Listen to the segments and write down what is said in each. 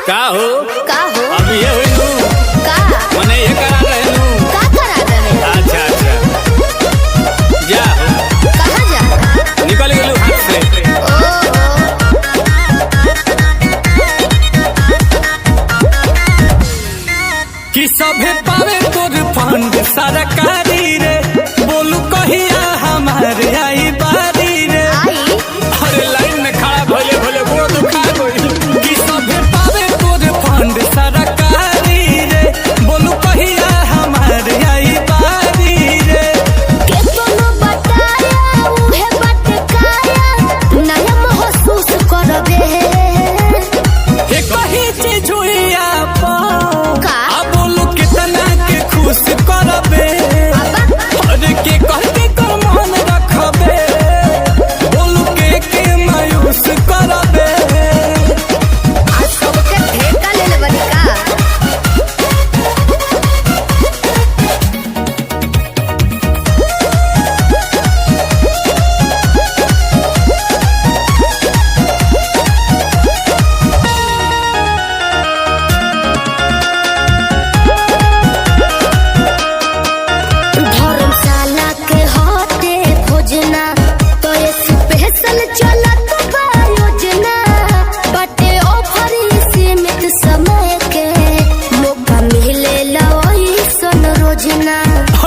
का हो अब ये हुई नू मने ये करा रहे नू अच्छा अच्छा जा कहाँ जा निकल गेलू हाथ से कि सभे पावे तोर फंड सरकारी रे बोलू कहिया हमारे आई बारी रे अरे लाइन में खड़ा भोले भोले गोड़ दुखा गई कि सभे पावे तोर फंड सरकारी रे बोलू कहिया हमारे आई बारी रे केतनो बताया उहे बटकाया नया महसूस करबे ये कही चीज हुई आप खुश करबे अरे के कह के कर मन रखबे बोलू के मायूस करबे आज सबके ठेका ले ले बनी का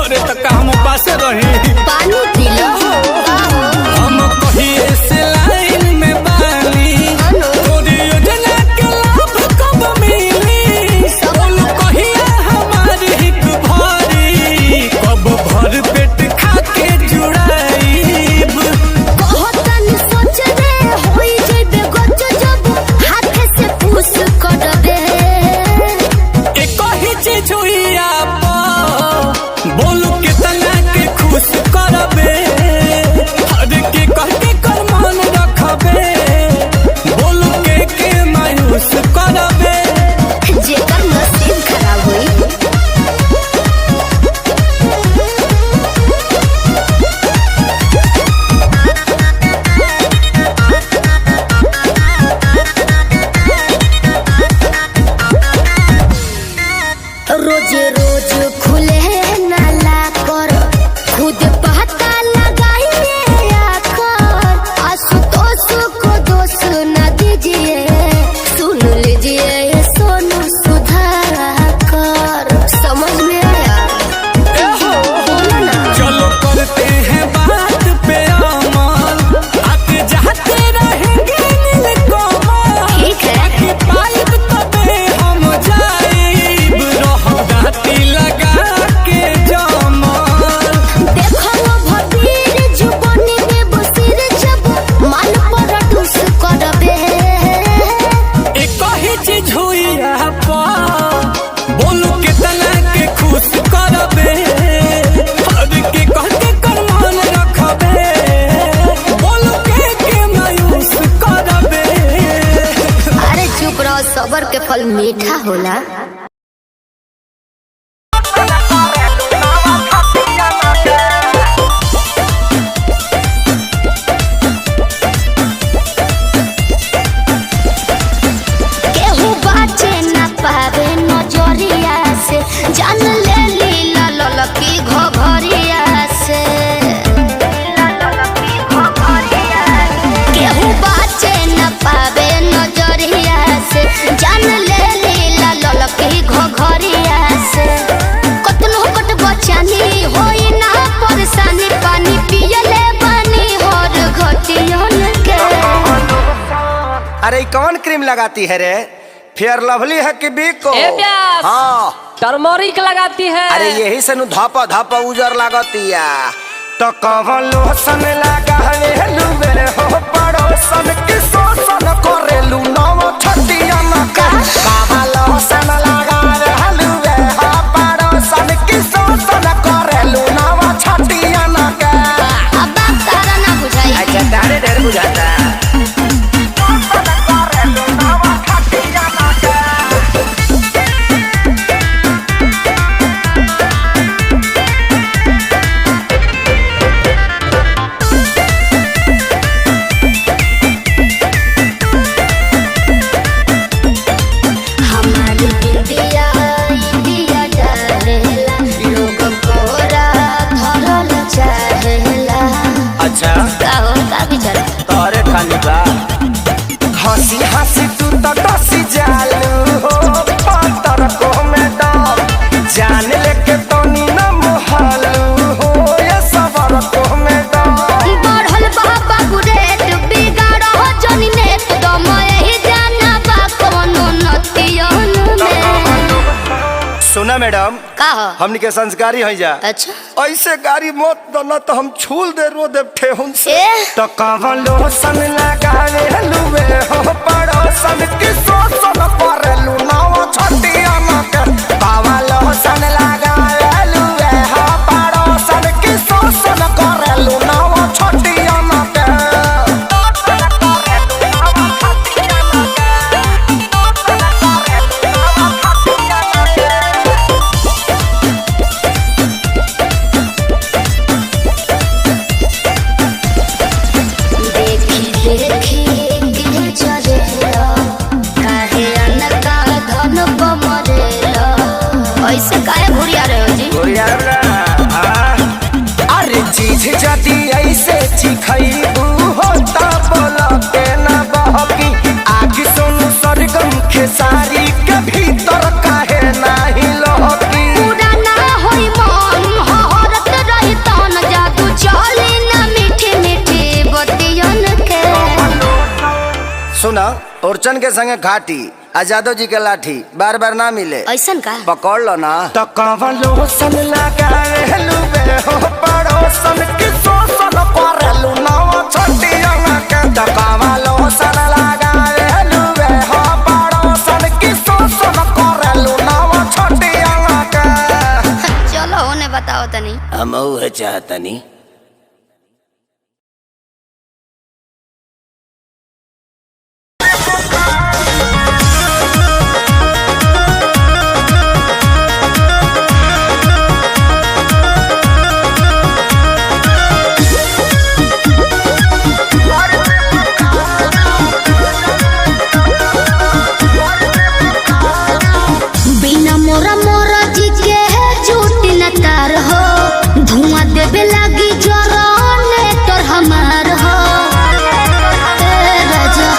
अरे तो काम पास रही पानी पी लो हम कहिए से लाइन में बानी तोरी योजना के लाभ कब मिली बोलू कहिया हमारी हिक भरी कब भर पेट खा के जुड़ाईब कहतन सोच रे होई जेबे गज जब हाथ से पूछ करबे एक ही चीज हुई आप बोलू कितना के खुश करबे हर के कह के कर मन रखबे बोलू के मायूस करबे जेकर नसीब खराब हुई रोज रोज खुले नाला कर खुद पता लगाइए आकर आशुतोष को दोष न दीजिए सुन लीजिए ये सोनू सुधाकर समझ में आया बोलो ना चलो करते हैं बात पे अमल आते जाते रहेंगे नीलकमल ठीक है कि पाइप तबे हम जाइब रह गाती लगा के जमल देखो भबीर जुबानी में बसिर जब मन पर ठुस करबे एक ही चीज हुई आप बोलू कितना के खुश करबे हर के कह के कर मन रखबे बोलू के मायूस करबे अरे चुप रहो सबर के फल मीठा होला केहू बाचे ना पावे नजरिया से जान ले लीला ललकी घघरिया से केहू बाचे ना पावे नजरिया से जान ले लीला ललकी घघरिया से कतनो कट बचानी होई ना परेशानी पानी पियले बानी हर घटियन के अरे कौन क्रीम लगाती है रे फेयर लवली है कि बिको हाँ टर्मरिक लगाती है अरे यही से नु धापा धापा उजर लागतिया तो कवन लोशन लगा हेलू मेरे हो पड़ोसन की शोषण करेलू नव छटिया न कवन लोशन लगा हेलू मेरे हो पड़ोसन की शोषण करेलू नव छटिया न अब बात तारा ना बुझाई अच्छा तारे ढेर बुझाता हंसी हंसी तू तो टसी जालू हो पत्थर को में दम जान लेके तो नी न मोहलू हो ये सबर को में दम बढ़ल बाबा गुरेट बिगाड़ हो जनी ने तो मैं ही जाना बा कोनो नतियन में। सुना मैडम का हो? हमनी के संस्कारी है जा। अच्छा ऐसे गाड़ी मत दो तो हम छूल दे रो दे ठेहुन से ए? तो कवलो सन लगावे लुवे हो पड़ोसन की सोसन करलू नाव छटिया मके कवलो सन लगावे लुवे हो पड़ोसन की सोसन करलू नाव छटिया मके ऐसे काहे घुरिया रहे हो जी? अरे चीज जदी ऐसे चिखैबू हो ता बोला के ना बहकी आखि सोनू सरगम खेसारी के भीतर काहे नाही लहकी पूरा ना होई मन हहरत रही तन जादू चली ना मीठी मीठी बतियन के। सुना ओरचन के संगे घाटी आजादो जी के लाठी बार बार ना मिले ऐसन का? पकड़ लो ना तो कवलो सन लगावे लुबे हो पड़ोसन की सोसन करलू नाव छटिया के तो कवलो सन लगावे लुबे हो पड़ोसन की सोसन करलू नाव छटिया के चलो होने बताओ तनी। हम है चाहतनी बिना मोरा मोरा जी के है झूठ न तार हो धुआं देवे लगी जरने तोर हमार हो ए राजा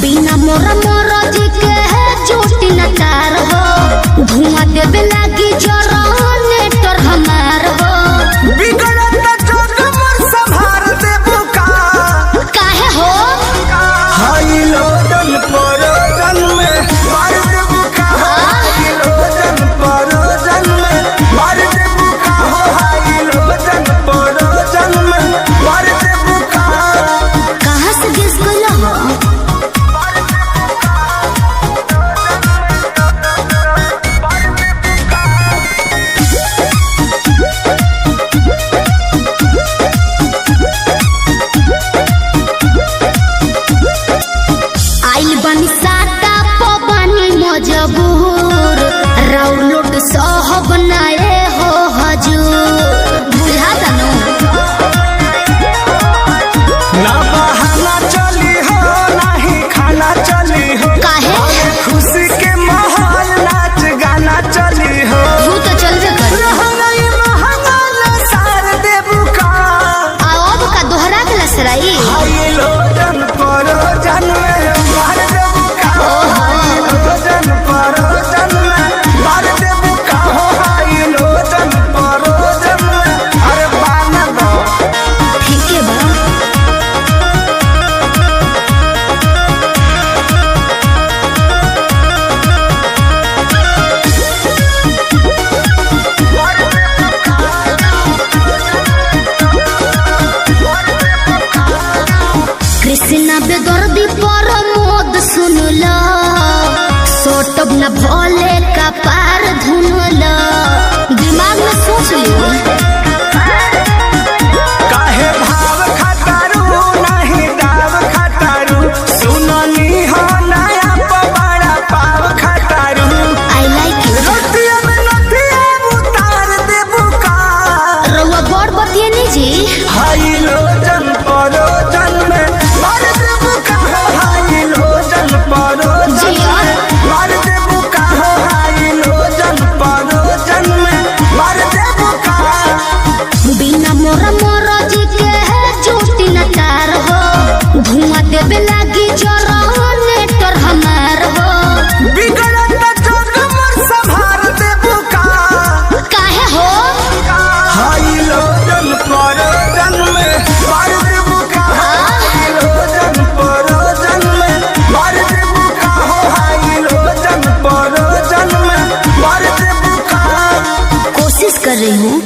बिना मोरा मोरा जी के है झूठ न तार हो धुआं देवे लगी जरने तोर हमार हो बिगड़त जग मोर संभार देबू का काहे हो? हाई लोडन परोजन में मार देबू का हाई लोडन परोजन में मार देबू का हाई लोडन परोजन में मार देबू का कहाँ से गिस गइल हो? आइल बनी साटा पबनी मजबूर राउलोट सहब नाए हो हजूर बुझा तनु ना बहाना चली हो नाही खाना चली हो काहे? खुशी के माहौल नाच गाना चली हो तू तो चल जे कर रहंगई महंगा सार देबू का अब का दोहरा के लसराई हाई लोडन परोजन में मार देबू का हाई लोडन परोजन में मार देबू का हाई लोडन परोजन में अरे बाना दो ठीक है बा कृष्णा बेदर्दी पर मोद सुनला सोटब न भोले का पार धुनला दिमाग में सोच लियो काहे भाव खटारू नहीं दाव खटारू सुननी हो नया पवाड़ा पाव खटारू आई लाइक यू रोटिया में नथिया उतार देबू का रउआ बड़ बतिए नहीं जी हाई लोजन परोजन में मार देबू का हाई लोजन परोजन जिया। में मार देबू का हाई लोजन परोजन में मार देबू का जब लागी जनरेटर हमार हो बिगड़त जग मोर संभार दे बुका काहे हो हाई लोजन परोजन में मार दे बुका हाई लोजन परोजन में मार दे बुका हो हाई लोजन परोजन में मार दे बुका कोशिश कर रही हूँ।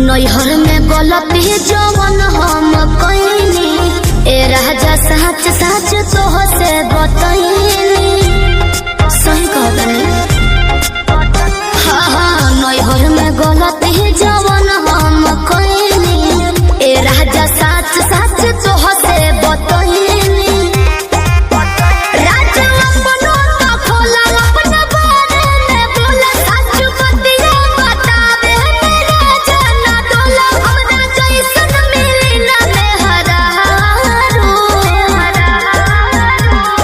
नैहर में गलती जवन हम कईनी ए राजा सच सच तोह से बतईनी सही कहतनी हाँ नैहर में गलती जवन हम कईनी ए राजा सच सच तोह से बतईनी राजा अपनो तो खोला अपना बारे में बोला सच बतिया बतावे मेरा जाना डोला हमरा जैसन मिली ना मेहरारू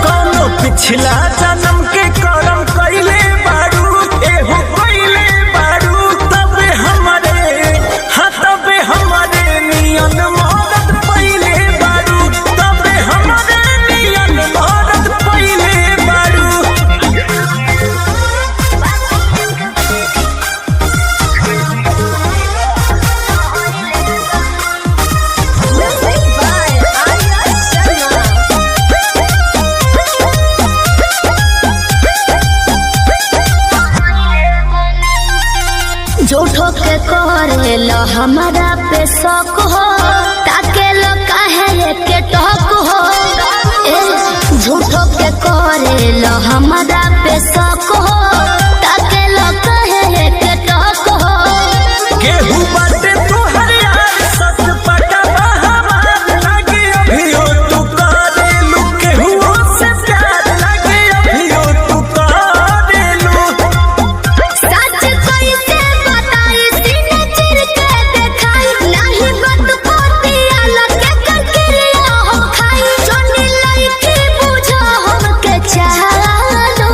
कौनो पिछला जन्म के करम कइले बारू एहो कइले बारू तबे हमरे हाँ तबे हमरे नियन मदद पइले बारू तबे हमरे नियन मदद पइले बारू झूठो के करेला हमारा पे शक हो ताके लो काहे के टक हो झूठो के करेला हमारा पे शक हो ताके लो काहे के टक हो केहू बाटे तोहर यार सच पटवा हमार लागे अभियो तू करेलू केहू से प्यार लागे अभियो तू करेलू सच कैसे बताई सीने चिर के देखाई नहीं बत पोतिया लगे ककरिया हो खाई जोनी लईकी बुझो हमके चालो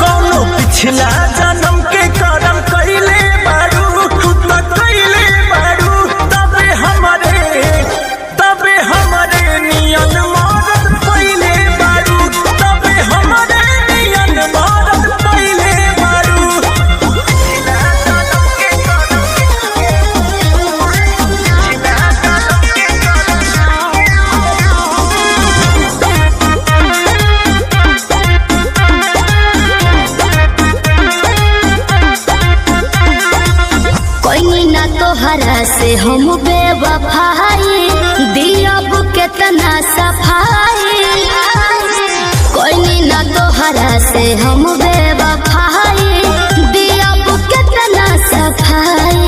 कौनो पिछला जन्म के करम कइले बारू तू तो कइले बारू तबे हमरे नियन मदद पइले बारू तबे हमरे नियन मदद पइले बारू कोई ना तोहरा से हम बेवफाई दियब केतना सफाई कोई ना तोहरा से हम बेवफाई दियब केतना सफाई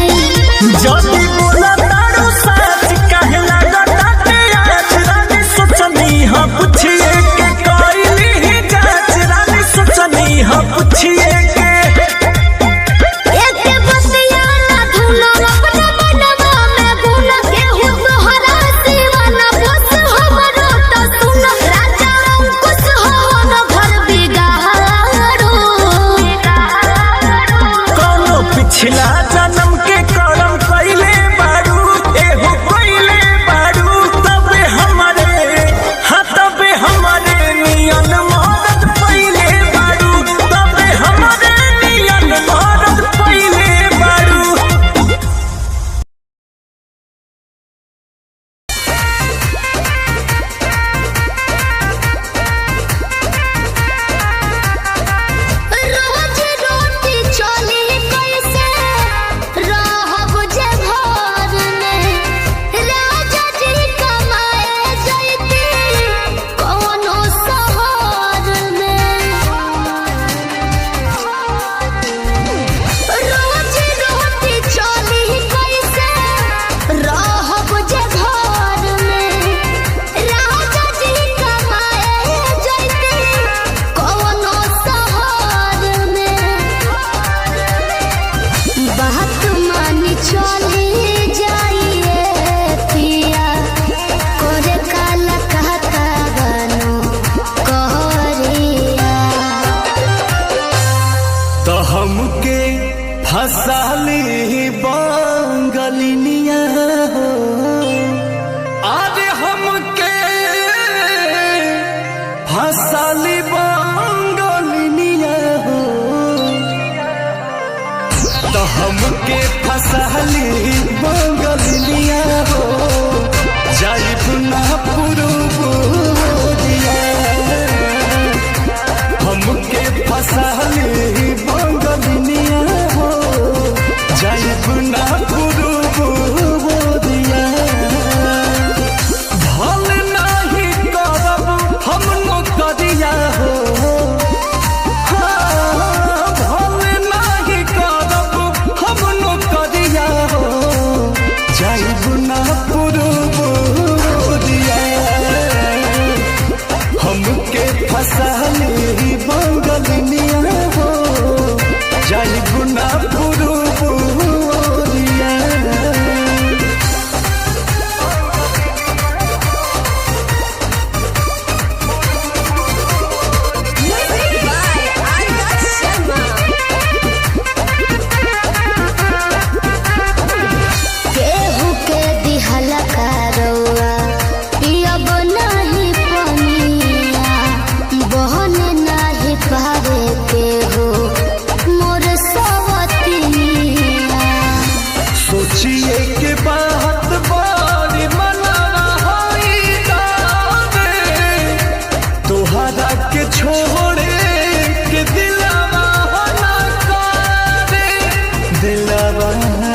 जदी बोला तारू सच काहे लागताटे आज रानी सोचनी हाँ पूछिए के कइली ही जांच रानी सोचनी हाँ पूछिए के एके बतिया ना धुनो अपना मनवा में भूला केहू तोहरा सिवा ना बस हमरो तो सुन राजा अंकुश हो न घर बिगाड़ो फसाली बंगलिनिया हो आज हमके फसाली बंगलिनिया हो तो हमके फसाली बंगलिनिया हो जाइब ना पुरुबोरिया हमके फसाली बंगलिनिया हो जाइब ना पुरुबोरिया भल नाही करब हम नौकरिया हो भल नाही करब हम नौकरिया हो जाइब ना पुरुबोरिया हमके फसाली बंगलिनिया हो जाइब ना पुरुबोरिया केहू के दिहला करौआ पियब नाही पनिया बहन नाही पावे केहू मोर सवतिनिया सोचिए के बात बड़ी मनवा होई दावे तोहरा के छोड़े के दिलवा हो ना करे दिलवा ना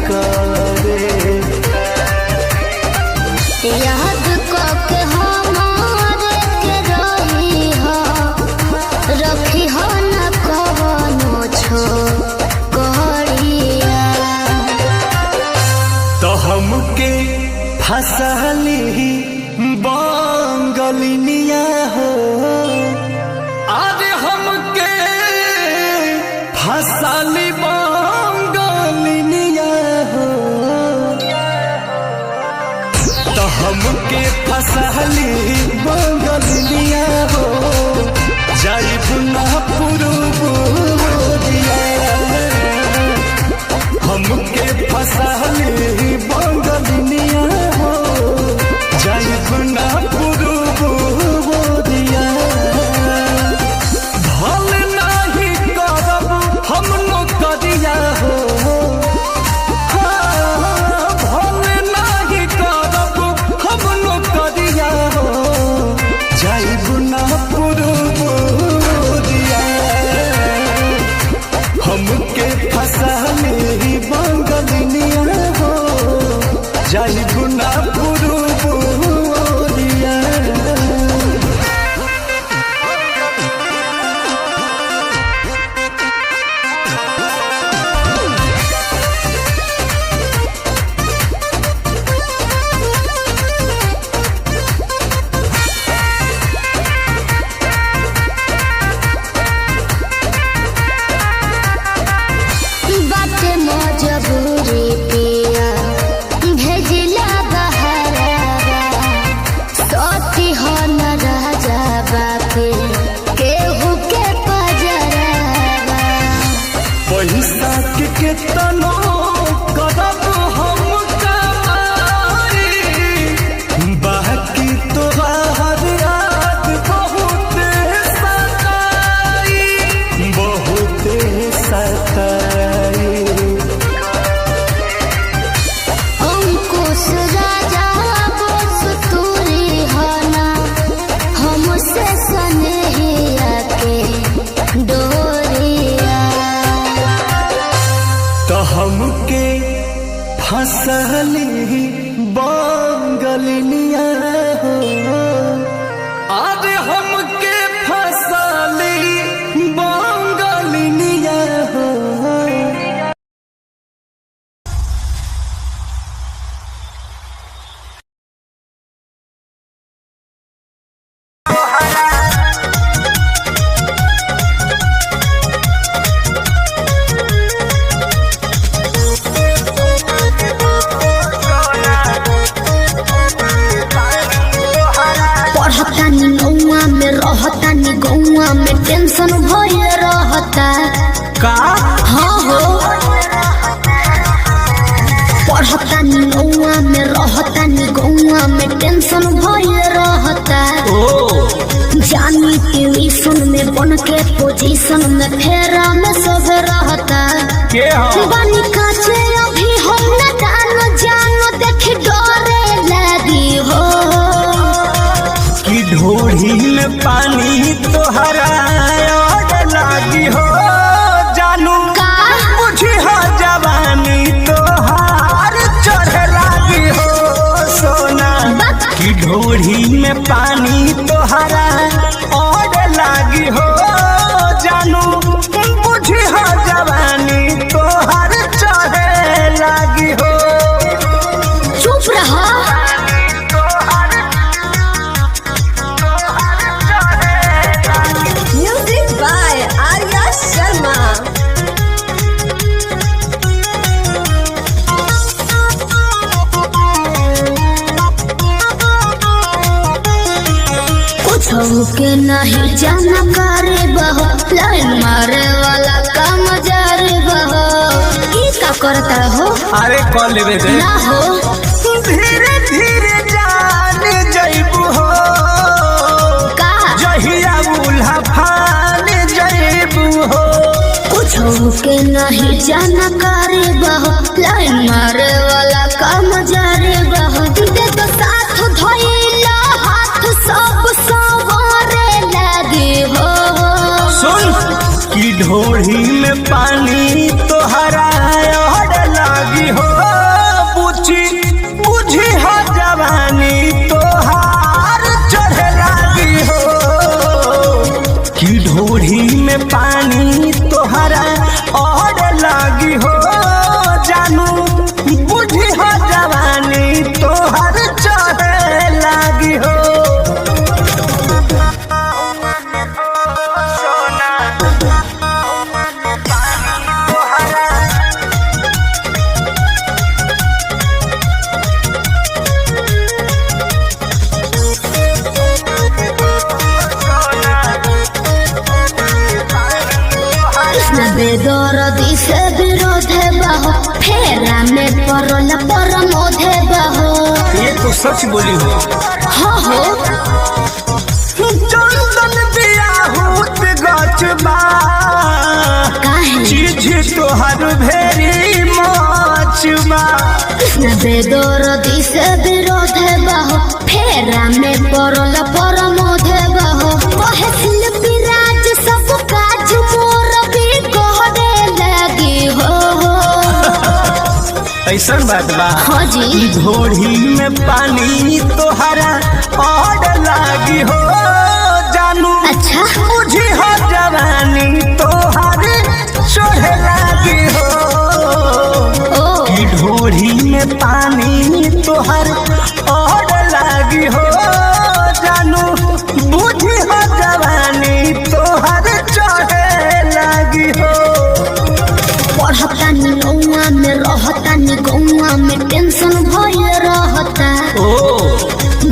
करे याद के हमारे के रही हो रखी हो न कवनो छोकरिया तो हमके फसाली बंगलिनिया हो आज हमके फसाली बंगलिनिया हो तो हमके फसाली बंगलिनिया हो जाइब ना पुरुबोरिया हमके फसाली बंगलिनिया हो जाइब ना पुरुबोरिया भल नाही करब हम नौकरिया हो भल नाही करब हम नौकरिया हो जाइब ना पुरुबोरिया हमके फसाली बंगलिनिया हो जाइब ना पुरुबोरिया बाटे मजबूरी पिया भेजिला बहरावा सती हो न राजा बाके केहू के पजरावा पैसा के केतनो करब हम कमाई बाकी तोहार याद बहुत सताई अंकुश राजा बोस तूरी होना हमसे सनेहिया के डोरिया तो हमके फसली बंगलिनिया हो आज हमके फसली बंगलिनिया हो पढ़तानी नौवा के पोजीशन में फेरा में सब रहता के हो बानी काचे अभी हम न जानो देख डरे लगी हो कि ढोढ़ी में पानी तोहरा और लागी हो जानू का मुझे हो जवानी तोहार चढ़े लागी हो सोना कि ढोढ़ी में पानी तोहरा और लागी हो जानू मुझे हो जवानी तोहार चढ़े लागी हो चुप रहो Music by Arya Sharma. कुछ के नहीं जाना करे बहो लाइन मारे वाला काम जारे बहो की का करता हो अरे कॉल लेवे दे ना हो धीरे धीरे जान जइबू हो का जहिया उल्हा फान जइबू हो कुछ के नहीं जाना करे बहो लाइन मारे वाला काम जारे बहो दे तो साथ धोइला हाथ सब सवारे लगे हो सुन कि ढोढ़ी में पानी तोहरा और लागी हो बुझी हो जवानी तोहार चढ़े लागी हो कि ढोढ़ी में पानी तोहरा और लागी हो जानू बुझी हो जवानी तोहार चढ़े लागी हो कृष्ण बेदरदी से विरोध है बहो फेरा में परल परमोध है बहो ये तो सच बोली हो हो चंदन बियाहूत गचबा काहे चीज तोहर भेरी मचबा कृष्ण बेदरदी से विरोध है बहो फेरा में परल परमोध है बहो कहे शिल्पी राज सब काज मोर भी कहरे लगी हो ऐसा बात बा हाँ जी ढोढ़ी में पानी तोहरा और लागी हो जानू अच्छा बुझी हो जवानी तोहर चढ़े लागी हो ओ कि ढोढ़ी में पानी तोहर और लागी हो जानू बुझी हो जवानी तोहर चढ़े लागी हो पढ़ता नी गौआ में रहता नी गौआ में टेंशन भय रहता ओ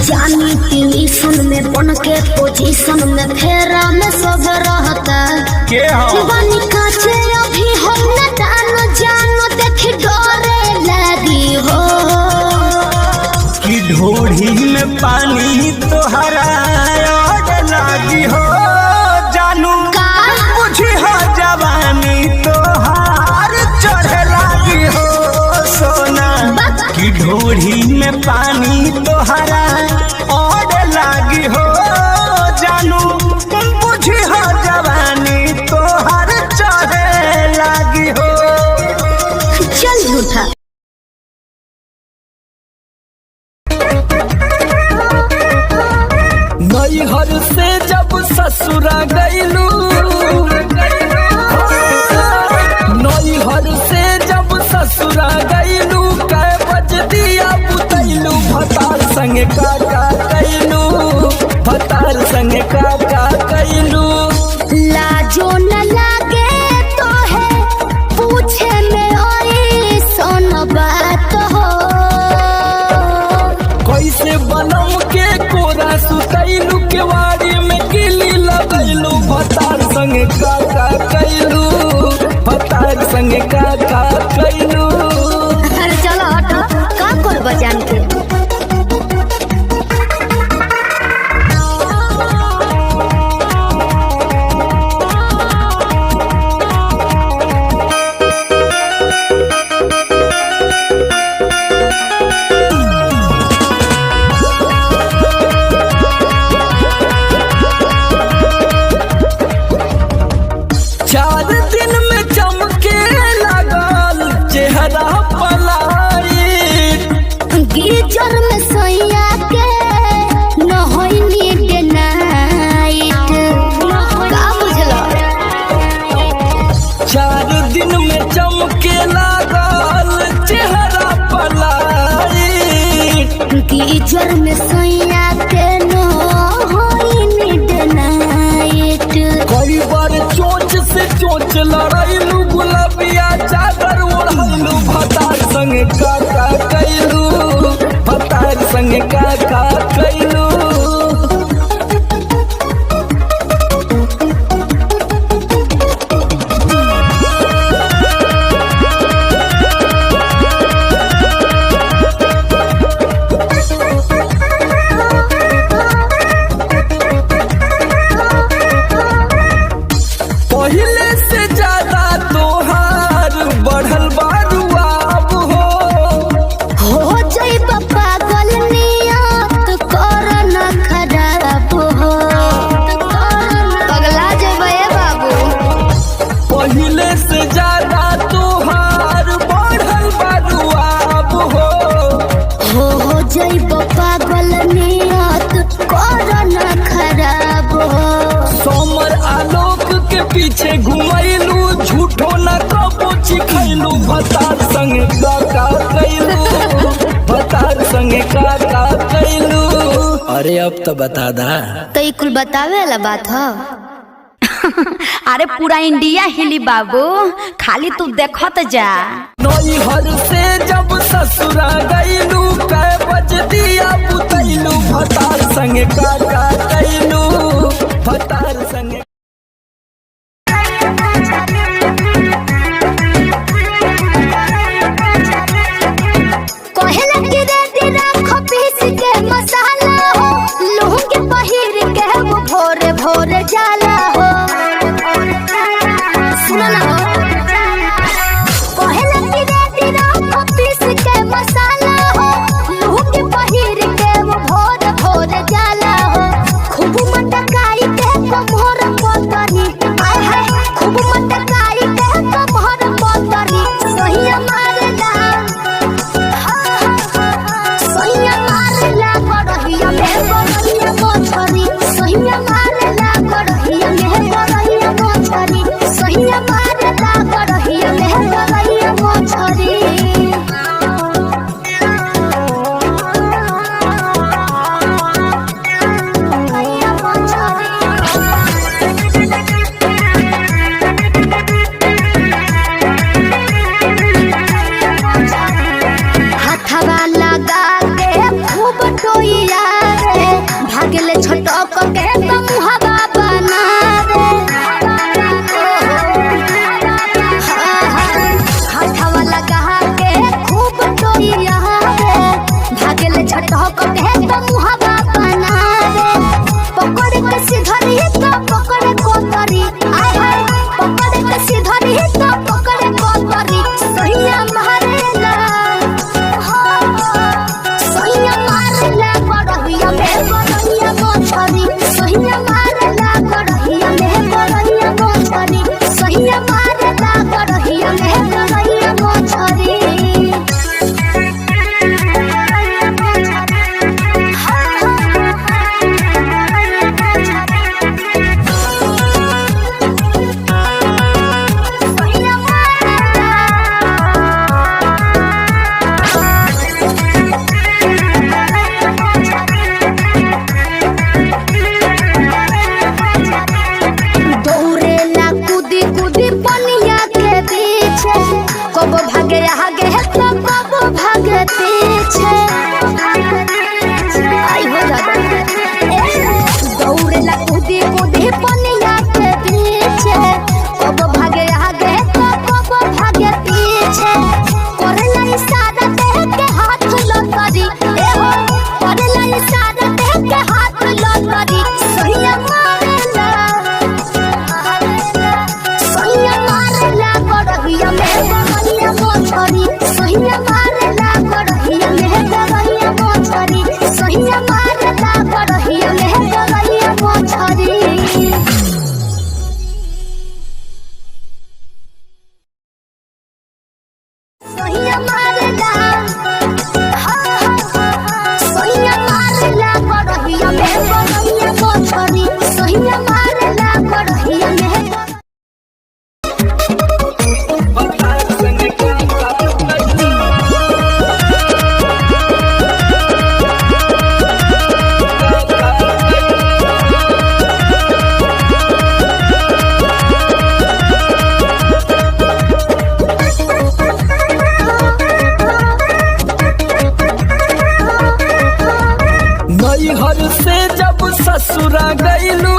जानी ट्यूशन में बन के पोजीशन में फेरा में सब रहता के हो बानी काचे अभी हम न जानो देख डरे लगी हो कि ढोढ़ी में पानी तोहरा और लागी हो जानू का बुझी हो जवानी तोहार चढ़े लागी हो सोना कि ढोढ़ी में पानी तोहरा और लागी हो जानू बुझी हो जवानी तोहार चढ़े लागी हो चल झूठा नैहर से जब ससुरा गईलू नैहर से जब ससुरा गईलू कै बज दिया बुतैलू भतार संग काका कैलू भतार संग काका कैलू लाजो न लागे तो है पूछे में ओई सोन बात हो कैसे बनम के कोरा सुतैलू केवाड़ी में किली लगैलू भतार संग काका कैलू भतार संग काका कैलू अरे चलो हटो का कर बजान के 4 दिन में चमके लगल चेहरा पलाई। गीजर में सोया के नहैनी डे नाइट का बुझलो। 4 दिन में चमके लगल चेहरा पलाई। गीजर में सोया के नहैनी डे नाइट। कई बार चोंच से चोंच लड़ाइलू गुलाबिया चादर ओढ़लू भतार संग काका कैलू। भतार संग काका कैलू। पहले से ज्यादा तोहार बढ़ल बारुआब हो जइब पागल नियत कर न खराब हो। पगला जइबे बाबू। पहले से ज्यादा तोहार बढ़ल बारुआब हो जइब पागल नियत कर न खराब हो। सोमर आलोक के पीछे घुमैलू झूठो न कबो चिखैलू। भतार संग काका कैलू। भतार संग काका कैलू। अरे अब तो बता दा। तो ई कुल बतावे वाला बात ह। अरे पूरा इंडिया हिली बाबू, खाली तू देखत जा। नैहर से जब ससुरा गईलू कै बज दिया बुतैलू। भतार संग काका कैलू। भतार संग कहेला कि रेडी राखो पीस के मसाला हो। लुंगी पहिर के वो भोरे भोरे जाला हो। सुनो ना हो। कहेला कि रेडी राखो पीस के मसाला हो। लुंगी पहिर के वो भोरे भोरे जाला हो। खूब मटकाई के कमर पतरी। आय हाय खूब मटकाई के कमर पतरी। सही मारेला सैया मारेला गड़हिया में गड़हिया मोछरी। सैया मारेला गड़हिया में गड़हिया मोछरी। सैया मारेला गड़हिया में गड़हिया मोछरी। हाथवा लगा के खूब टोइया रे। भागले छटक के मुहबा बना रे। हाथवा लगा के खूब टोइया रे। भागले छटक के मुहबा बना रे। पकड़ के सिधरी तो पकड़ कोतरी। आय हाय पकड़ के सिधरी तो पकड़ कोतरी। सैया मारेला सैया मारेला गड़हिया में गड़हिया मोछरी। सैया मारेला गड़हिया में गड़हिया मोछरी। सैया मारेला गड़हिया में गड़हिया मोछरी। दौड़ेला कूदी कूदी पनिया के पीछे। कब भागे आगे तो कब भागे पीछे। आई हो दादा। दौड़ेला कूदी कूदी पनिया के पीछे। कब भागे आगे तो कब भागे पीछे। करेला इशारा देह के हाथ लतरी। ए हो करेला इशारा देह के हाथ लतरी। सैया मारेला सैया मारेला सोनिया मारला सोनिया मारला गड़हिया में गड़हिया मोछरी सोनिया मारला गड़हिया में नैहर से जब ससुरा गईलू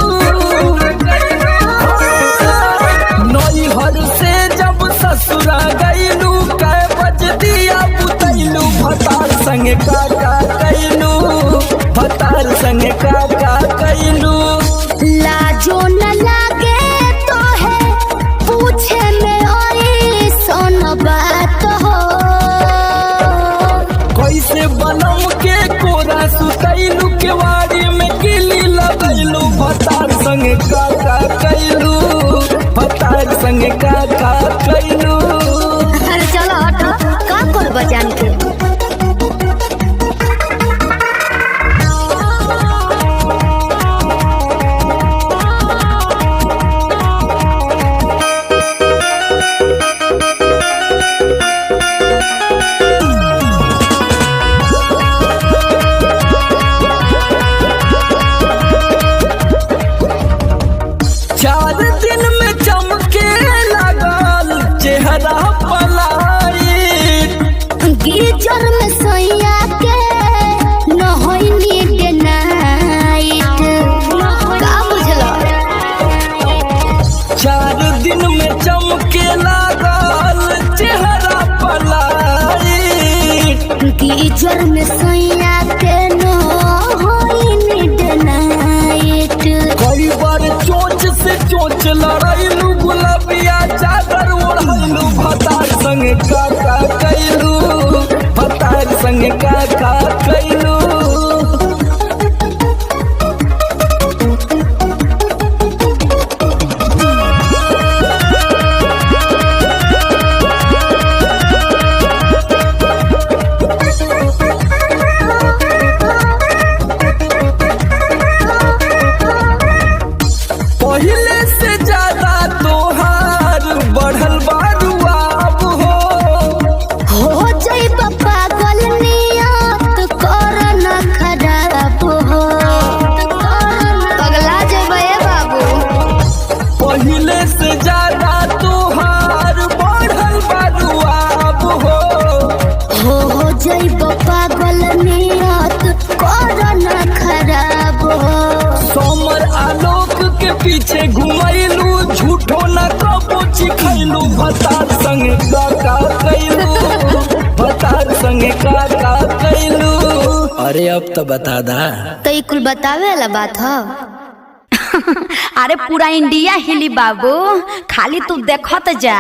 नैहर से जब ससुरा गईलू कै बज दिया बुतैलू भतार संगे काका कैलू भतार संगे काका कैलू लाजो न लागे तो है पूछे में ओई सोन बात हो कैसे बनम के कोरा सुतैलू केवाड़ी में किली लगैलू भतार संगे काका कैलू भतार संगे काका कैलू अरे चलो हटो का कर बजान के चार दिन में चमके लगल चेहरा पलाई गीजर में सोया के न होई नीड नाइट का बुझलो 4 दिन में चमके लगल चेहरा पलाई गीजर में सोया के न होई नीड नाइट कई बार चोंच से चोंच लड़ैलू गुलाबिया चादर ओढ़लू भतार संगे काका कैलू भतार संगे काका कैलू पहले से ज्यादा तोहार बढ़ल बारुआब हो जाई पागल नियत कर न खराब हो पगला जेबे बाबू पहले से ज्यादा तोहार बढ़ल बारुआब हो जाई पागल नियत कर न खराब हो सोमर आलोक के पीछे घुमैलू झूठो न कबो चिखैलू भतार संगे काका कैलू भतार संगे काका कैलू अरे अब तो बता दा तो ई कुल बतावे वाला बात हो अरे पूरा इंडिया हिली बाबू खाली तू देखत जा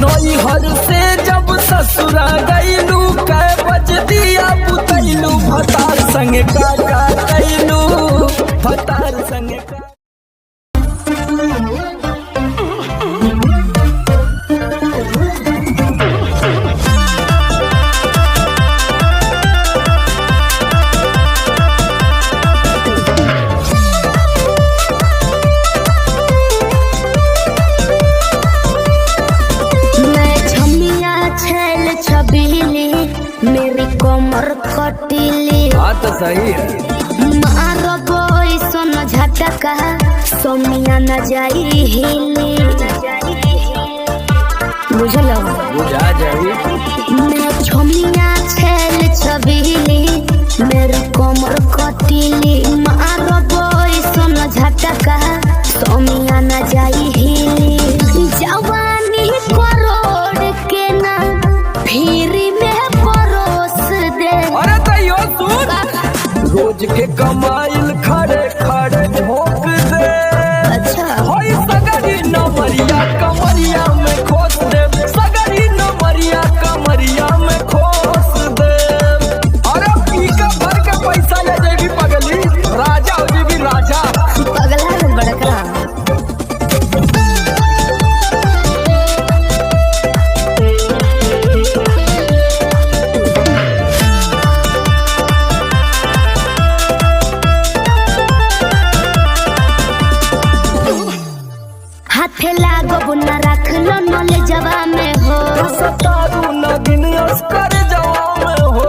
नैहर से जब ससुरा गईलू कै बज दिया बुतैलू भतार संगे काका कैलू भतार संगे मैं छमिया छेल छबीली मेरी कमर कटीली बात सही है मारो बोई सोन झटका सोमिया न जाई हिली बुझलो बुझा जाई मैं छमिया छेल छबीली मेरी कमर कटीली मारो बोई सोन झटका सोमिया न जाई हिली जवानी करोड़ के ना फिर में परोस दे अरे तैयो सुन रोज के कमाइल खड़े खड़े झोंक दे अच्छा होई सगरी नमरिया कमरिया में खोस दे सगरी नमरिया कमरिया में खोस दे अरे पीका भर के पैसा ले जेबी पगली राजा हो जेबी राजा पगला है बड़का नॉलेजवा में हो सतारू नगिन कर जवा में हो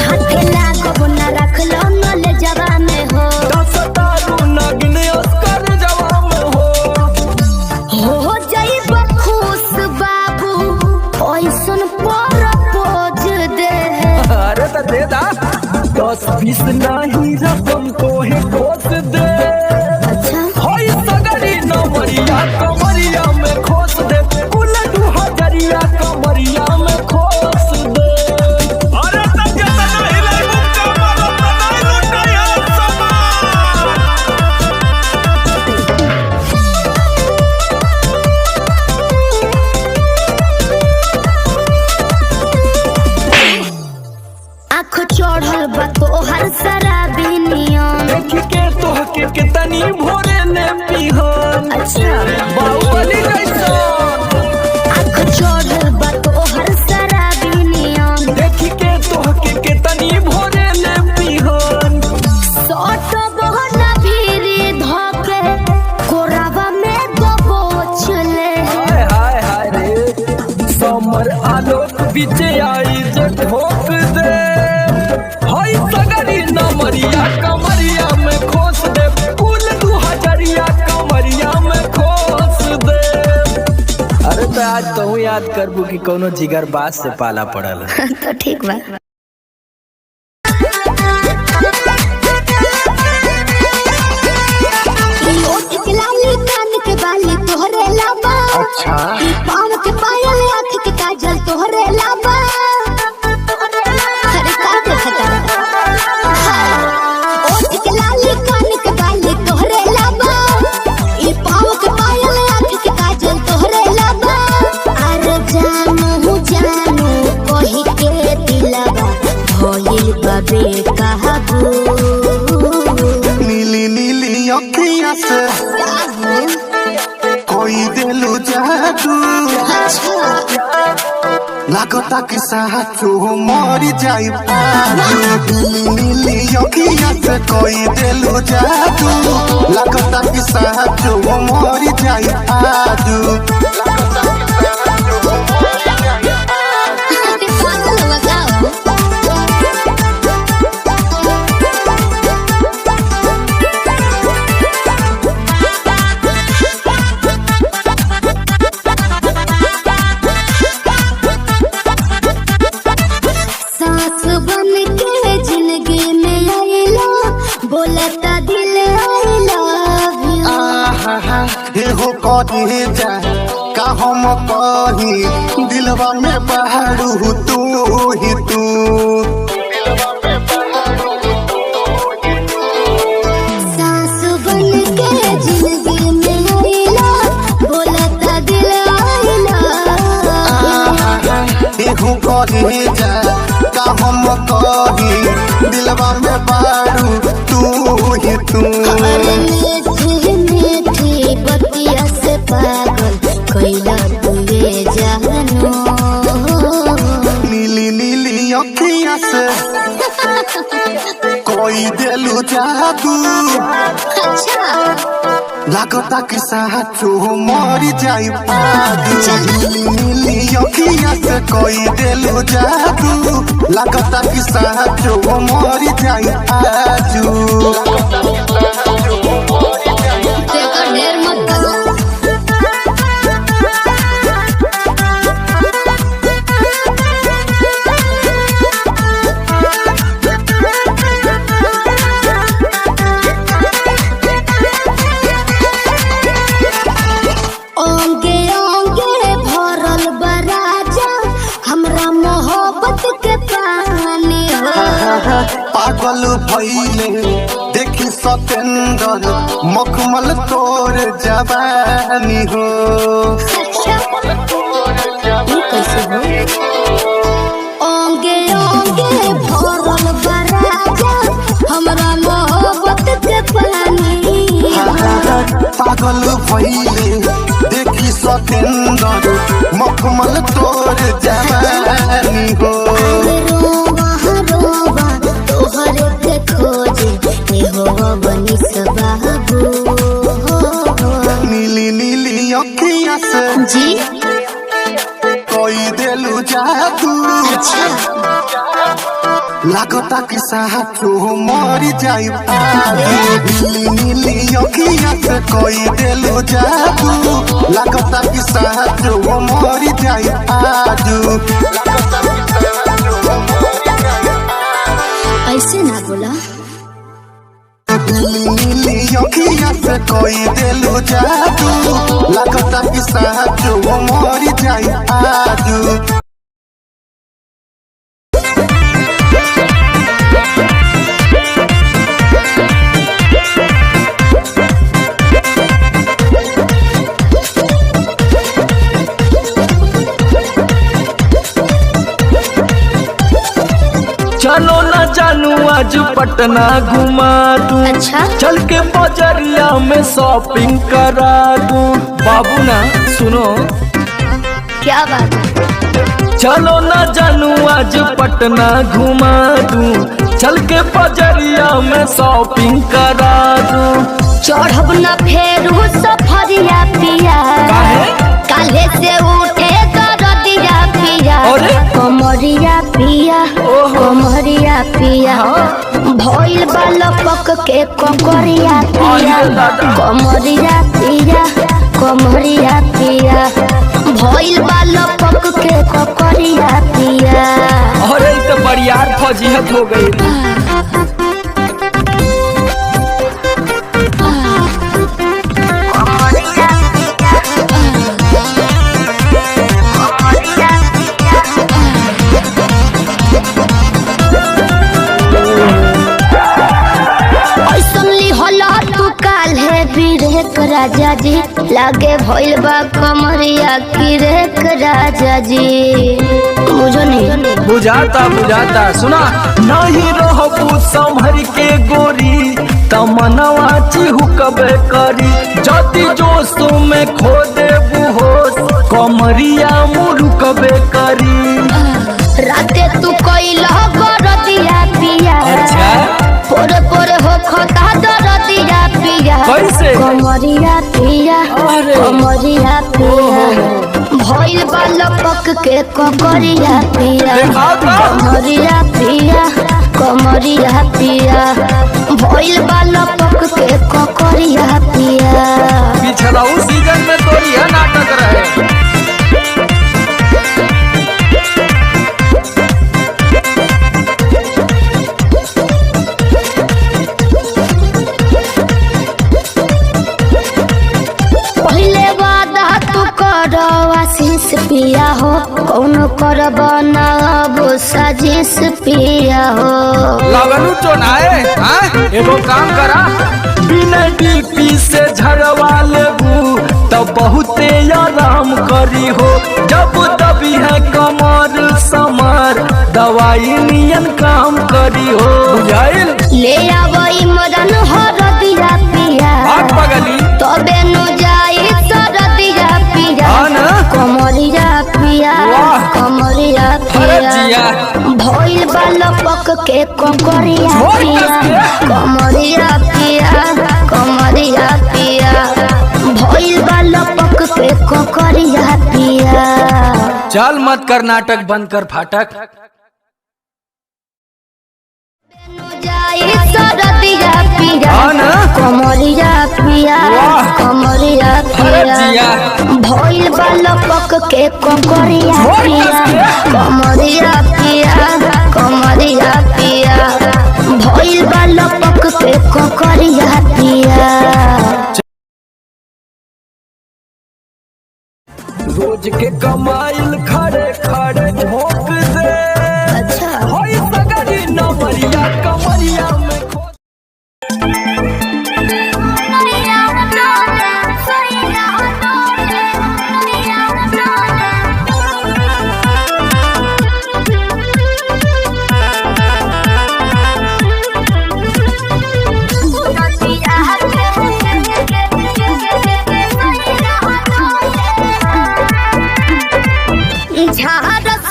हाथे लागो न रख लो नॉलेजवा में हो सतारू नगिन कर जवा में हो जाइब खुश बाबू ऐसन प्रपोज दे अरे तो दे दा 10-20 नहीं रकम को है खोस दे अच्छा होई सगरी नमरिया कमरिया में खोस दे कुल 2000 कमरिया में खोस दे अरे तब के नहीं ले कमर नहीं लुटाया आँख चढ़ल बा तोहर शराबी नियम देख के तोहके कितनी भोरे ने पिहन अच्छा बाहुबली जैसा आँख चढ़ल बा तोहर शराबी नियम देख के तोहके कितनी भोरे ने पिहन सट बहना भीरी धोके कोरावा में दबोच ले हाय हाय हाय रे समर आलोक बीच आई जे ठोक दे हाय सगरी नमरिया कमरिया में खोस दे कुल 2000 कमरिया में खोस दे अरे तो आज कहूँ याद करबू कि कोनो जिगर बास से पाला पड़ल तो ठीक बा ओठ के लाली कान के बाली तोहरे लाबा अच्छा पाँव के पायल आँख के काजल तोहरे लाबा अरे का देखता ओठ के लाली कान के बाली तोहरे लाबा ई पाँव के पायल आँख के काजल तोहरे लाबा अरे जानू कही के दिलवा भइल बाबे कहबू नीली नीली अखियां से कोई दिलू जादू लागता कि साचो मर जाई नीली नीली अखियां से कोई दिलू जादू लागता कि साचो मर जाई सास बन के जिंदगी में आइला बोलता दिल आई लव यू एहो कहे जा का हम कही दिलवा में बहारू तू ही तू सास बन के जिंदगी में आइला बोलता दिल आई लव एहो कहे जा का हम कही दिलवा में बहारू तू ही तू अरे मीठी मीठी बतिया से पागल कैला तुए जानू नीली नीली अखियां से कोई दिलू जादू अच्छा लागता कि साचो मर जाई नीली नीली अखियां से कोई दिलू जादू लागता कि साचो मर जाई तेकर ढेर मत करो ओंगे ओंगे भरल बराजा हमरा मोहब्बत के पानी हो पागल भइले देखी सतेंद्र मखमल तोर जवानी हो ये कैसे हो ओंगे ओंगे भरल बराजा हमरा मोहब्बत के पानी पागल भइले देखी सतेंद्र मखमल तोर जवानी हो रोवा रोवा तोहर के खोजे ए हो बनी सबाबू नीली अखिया से जी कोई दिलू जादू अच्छा लागता कि साचो मर जाई नीली नीली अखिया से कोई दिलू जादू लागता कि साचो मर जाई आजू ऐसे ना बोला नीली अखिया से कोई दिलू जादू लागता कि साचो मर जाई आजू चलो ना जानू आज पटना घुमा दूं अच्छा चल के बजरिया में शॉपिंग करा दूं बाबू ना सुनो क्या बात है चलो ना जानू आज पटना घुमा दूं चल के बजरिया में शॉपिंग करा दूं चढ़ब न फेरू सफरिया पिया काले से उठे दरदिया पिया अरे? कमरिया पिया कमरिया पिया भइल बालपक के ककरिया पिया अरे दादा। कमरिया पिया कमरिया पिया भइल बालपक के ककरिया पिया अरे तो बरियार फजीहत हो गई राजा जी लागे भइल बा कमरिया की रेख राजा जी मुझे नहीं बुझाता सुना नहीं रहबू संभर के गोरी तमनवा चिहुकबे करी जति जोश में खो देबू होश कमरिया मुरुकबे करी राते तू कइला गरदिया पिया अच्छा पोरे पोरे हो खता दरदिया पिया कैसे? कमरिया पिया अरे। कमरिया पिया भइल बालपक के ककरिया पिया देखाओ तो। कमरिया पिया कमरिया पिया भइल बालपक के ककरिया पिया पिछला उस सीजन में तो यह नाटक रहे आशीष पिया हो कौन करब ना अब साजिश पिया हो लगनू तो नाए एगो काम करा बिना डीपी से झड़वा लेबू तब बहुते आराम करी हो जब दबी है कमर समर दवाई नियन काम करी हो बुझाइल ले आवई मदन हरदिया पिया आग बगली तबे नु जाई सरदिया पिया हाँ ना? कमरिया पिया वाह। कमरिया अरे पिया जिया। भइल बालपक के ककरिया छोड़ पिया दस के। कमरिया पिया कमरिया पिया भइल बालपक के ककरिया पिया चल मत कर नाटक बंद कर फाटक जाई सरदिया पिया हाँ ना? कमरिया पिया वाह। कमरिया अरे पिया जिया। भइल बालपक के ककरिया छोड़ पिया दस के। कमरिया पिया कमरिया पिया भइल बालपक के ककरिया पिया रोज के कमाइल खड़े खड़े भोंक दे अच्छा होई सगरी नमरिया कमरिया में खो झारस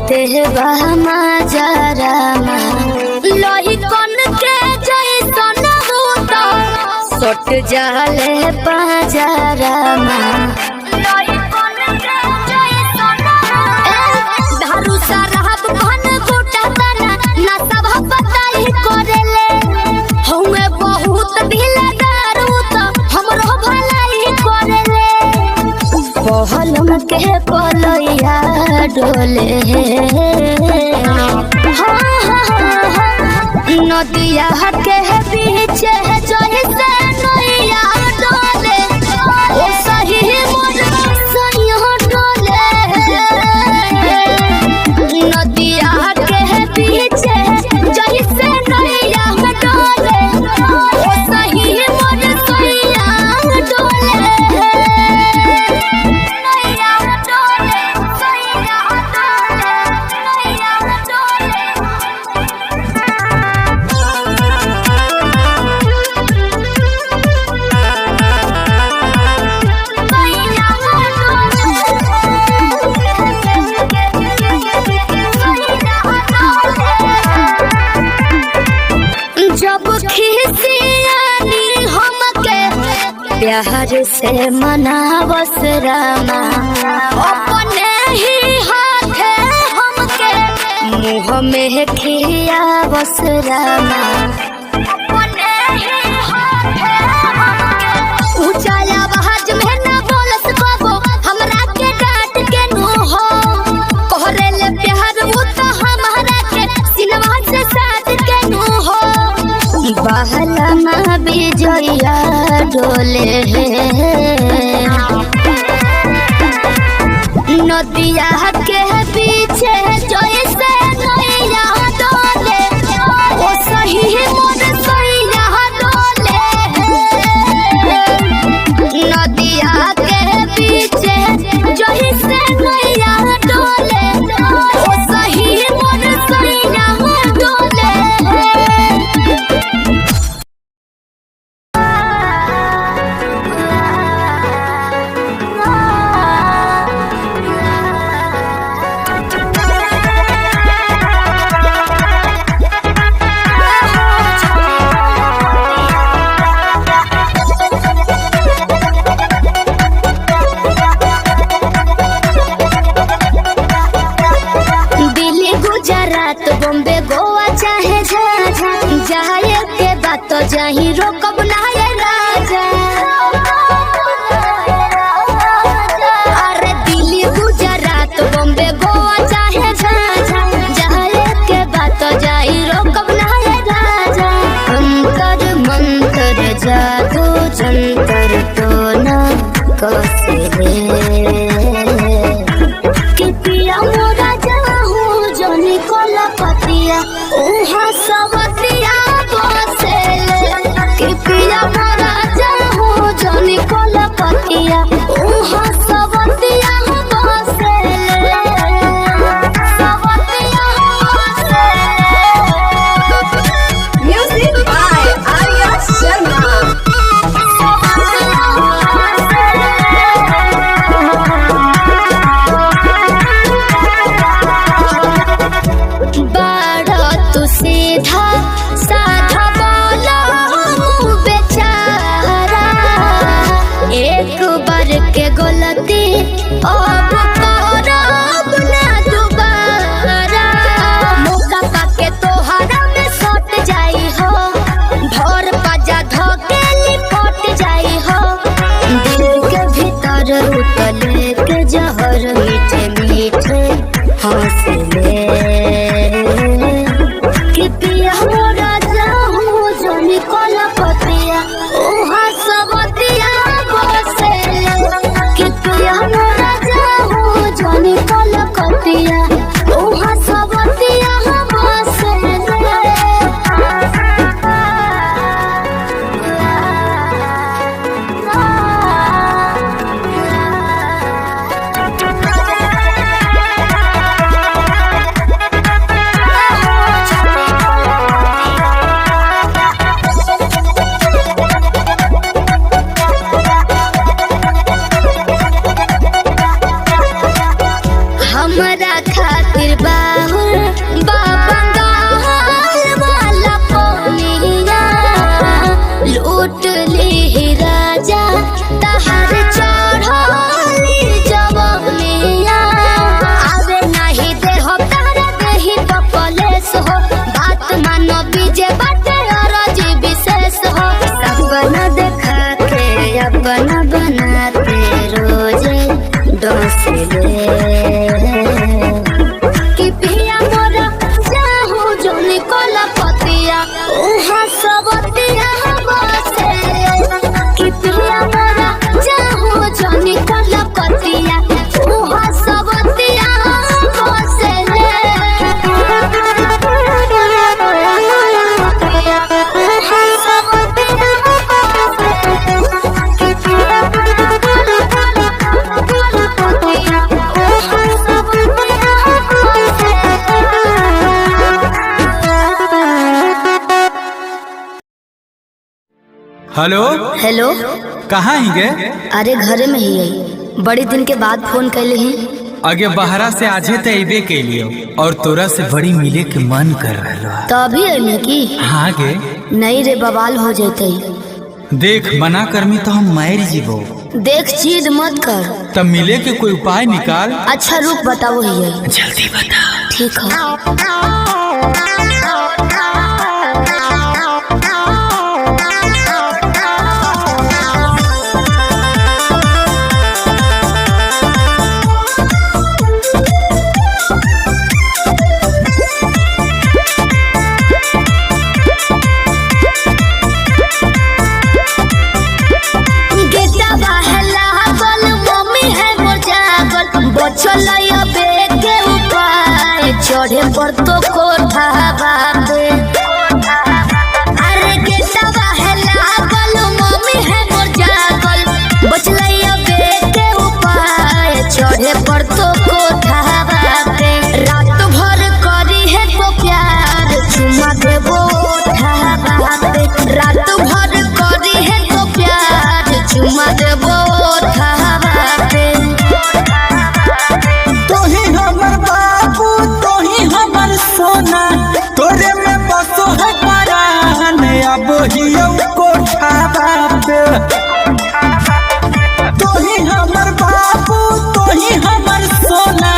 देवा माजरामा लोही कन के जैसन होता सट जाले बाजारामा लोही कन के जैसन धारू शराब भन गोटा तना ना सब बताई करेले हमें बहुत ढीलादार होता हमरो भलाई करेले पहलम के पलैया डोले नदिया के बीच जैसे नैया डोले ओ सही मन सैया डोले नदिया के बीच जैसे नैया डोले ओ सही मन सैया डोले नैया डोले सैया डोले नैया डोले जब खिसियानी हमके प्यार से मनावस रामा अपने ही हाथे हमके मुँह में खियावस रामा अपने ही हाथे हमके ऊंचा आवाज में ना बोलस कबो हमरा के डांट के नो हो कहरेले प्यार वो तो हमारा के सिनवा से साथ के नो हो बहला माँ बिजया डोले नदिया के पीछे जैसे नैया डोले ओ सही मन सैया डोले नदिया के पीछे जैसे नैया डोले ओ सही मन सैया डोले दिल्ली गुजरात बॉम्बे गोवा चाहे जाए के बात तो जाही रोकब ना ये राजा अरे दिल्ली गुजरात बॉम्बे गोवा चाहे जाए के बात तो जाही रोकब ना ये राजा अंतर मंत्र जादू जंतर तो ना कसे कि पिया मोरा जाहू जनी कोला पतिया उहा सवतिया बसेले कि पिया मोरा जाहू जनी कोला पतिया उहा सवतिया बसेले सवतिया बसेले Music by Arya Sharma. बड़ा तू सीधा साधा बोलो बेचारा एक बार लूट ली राजा तहार चढ़ली जवनिया आवे नहीं दे हो तारा दही तो कलेस हो बात मानो बीजे बाटे और जी विशेष हो सपना देखा के अपना बनाते रोजे डोसले कि पिया मोरा जाहू जो निकोला पतिया उहा सबतिया बसे कि पिया मोरा जाहू जो निकोला पतिया उहा सबतिया बसे हेलो हेलो कहाँ ही गे? अरे घरे में ही है बड़ी दिन के बाद फोन कैले हैं आगे बहरा से आजे तो अबे के लिए और तोरा से बड़ी मिले के मन कर रहा तो अभी है की हाँ गे नहीं रे बवाल हो जाते देख मना करमी तो हम मार जीवो देख चीज मत कर तब मिले के कोई उपाय निकाल। अच्छा रुक बताओ ही जल्दी बता। ठीक है चलैया बेग के उपाय चढ़े पर तो कोठा बाबे अरे गेटवा है लागल मम्मी है मोर जागल बचलैया बेग के उपाय चढ़े पर तो कोठा बाबे रात भर करी है तो प्यार चुमा देबो ओठा बाबे रात भर करी है तो प्यार चुमा देबो ओठा बाबे सोना तोरे में बसो है परान अब हियो कोठा बाबे तोही हमर बाबू तोही हमर सोना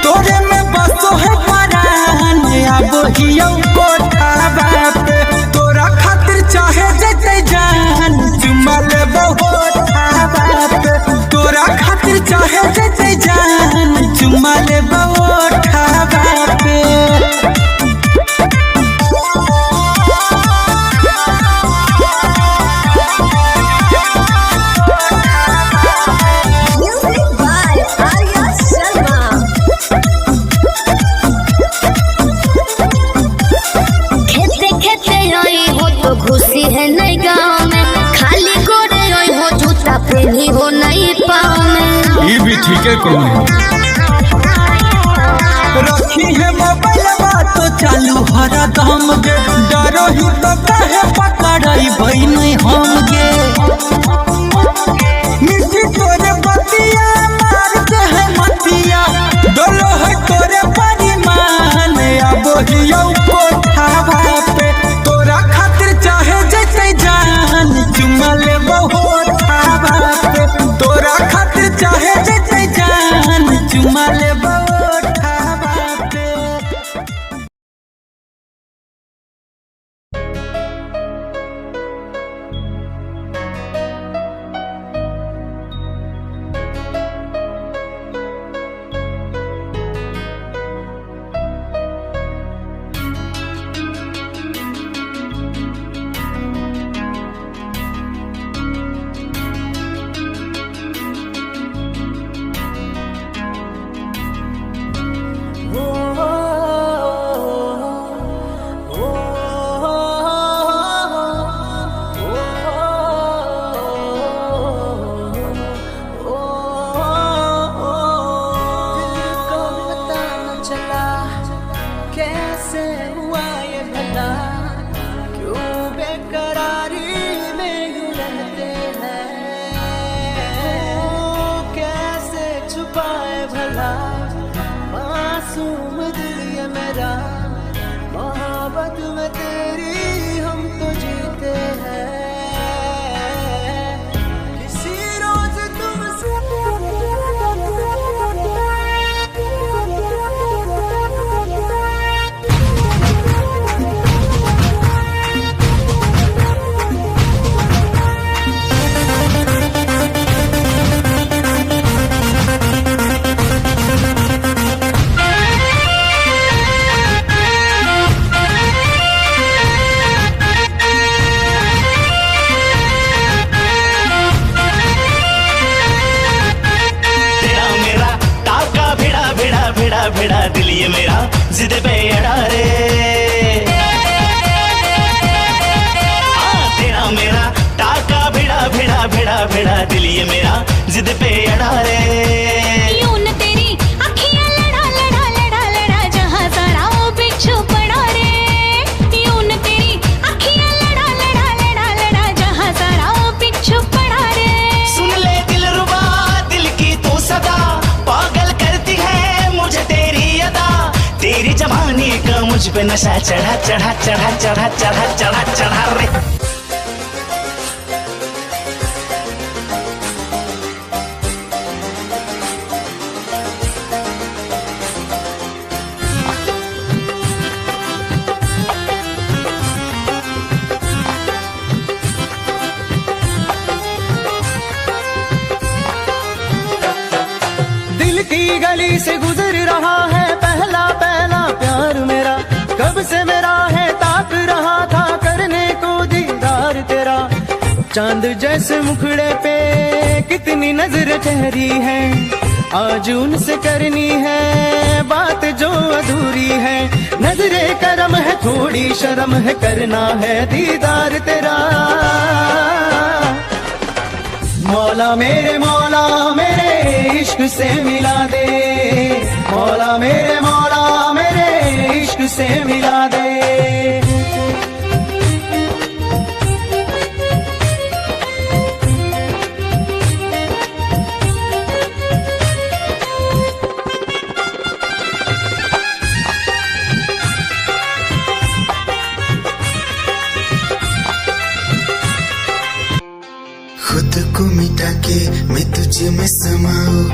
तोरे में बसो है परान अब हियो कोठा बाबे तोरा खातिर चाहे जते जान चुमा लेबो ओठा बाबे तोरा खातिर चाहे जते जान चुमा लेबो ओठा बाबे घुसी है नहीं गाँव में खाली गोरे हो जूता पहनी हो नहीं पाँव में ये भी ठीक है कौन रखी है मोबाइल तो चालू हरा दम गे डरो ही तो कहे पकड़ाई भाई नहीं हम गे मिठी तोरे बतिया मार के है मतिया डोलो है तोरे परिमान अब हियो कोठा पे तोरा खातिर चाहे जते जान चुमा लेबो ओठा पे तोरा खातिर चाहे जते जान चुमा लेबो ओठा पे। भिड़ा दिल ये मेरा जिद पे अड़ा रे। तेरा मेरा टाका भिड़ा भिड़ा भिड़ा भिड़ा दिल ये मेरा जिद पे अड़ा रे। यूं न तेरी अखियां लड़ा लड़ा लड़ा लड़ा जहां सारा वो बिच्छू पड़ा रे। यूं न तेरी अखियां लड़ा लड़ा लड़ा लड़ा जहां सारा वो बिच्छू पड़ा रे। सुन ले दिलरुबा दिल की तू सदा पागल करती है मुझे तेरी अदा। तेरी जवानी का मुझ पे नशा चढ़ा चढ़ा चढ़ा चढ़ा चढ़ा चढ़ा चढ़ा रे। गली से गुजर रहा है पहला पहला प्यार मेरा। कब से मेरा है ताक रहा था करने को दीदार तेरा। चांद जैसे मुखड़े पे कितनी नजर ठहरी है। आज उनसे करनी है बात जो अधूरी है। नजरे करम है थोड़ी शर्म है करना है दीदार तेरा। मौला मेरे इश्क से मिला दे। मौला मेरे इश्क से मिला दे। खुद को मिटा के मैं तुझे में समाऊं।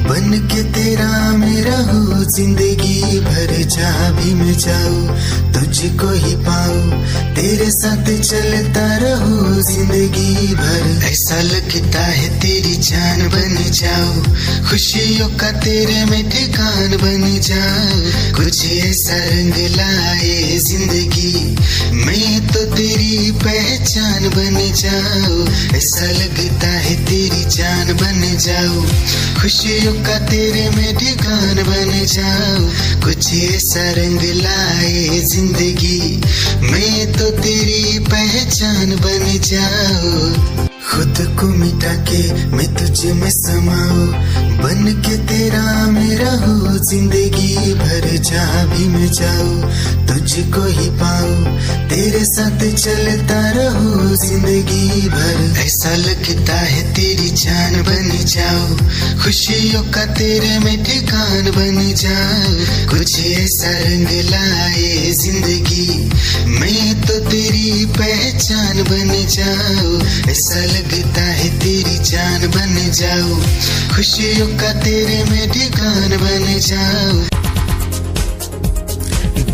बन के तेरा मेरा हो जिंदगी भर जहाँ भी मैं जाऊं तुझको ही पाऊं। तेरे साथ चलता रहो जिंदगी भर। ऐसा लगता है तेरी जान बन जाऊं। खुशियों का तेरे में ठिकान बन जाऊं। कुछ ऐसा रंग लाए जिंदगी मैं तो तेरी पहचान बन जाऊं। ऐसा लगता है तेरी जान बन जाऊं। खुशियों का तेरे में ठिकान बन जाऊं। कुछ ऐसा रंग लाए जिंदगी मैं तो तेरी पहचान बन जाऊं। खुद को मिटा के मैं तुझे में समाऊं। बन के तेरा मेरा हो जिंदगी भर जहाँ भी मैं जाऊं तुझको ही पाऊं। तेरे साथ चलता रहो जिंदगी भर। ऐसा लगता है तेरी जान बन जाऊं। खुशियों का तेरे में ठिकान बन जाऊं। कुछ ऐसा रंग लाए जिंदगी मैं तो तेरी पहचान बन जाऊं। ऐसा लगता है तेरी जान बन जाऊं। खुशियों का तेरे में ठिकान बन जाऊं।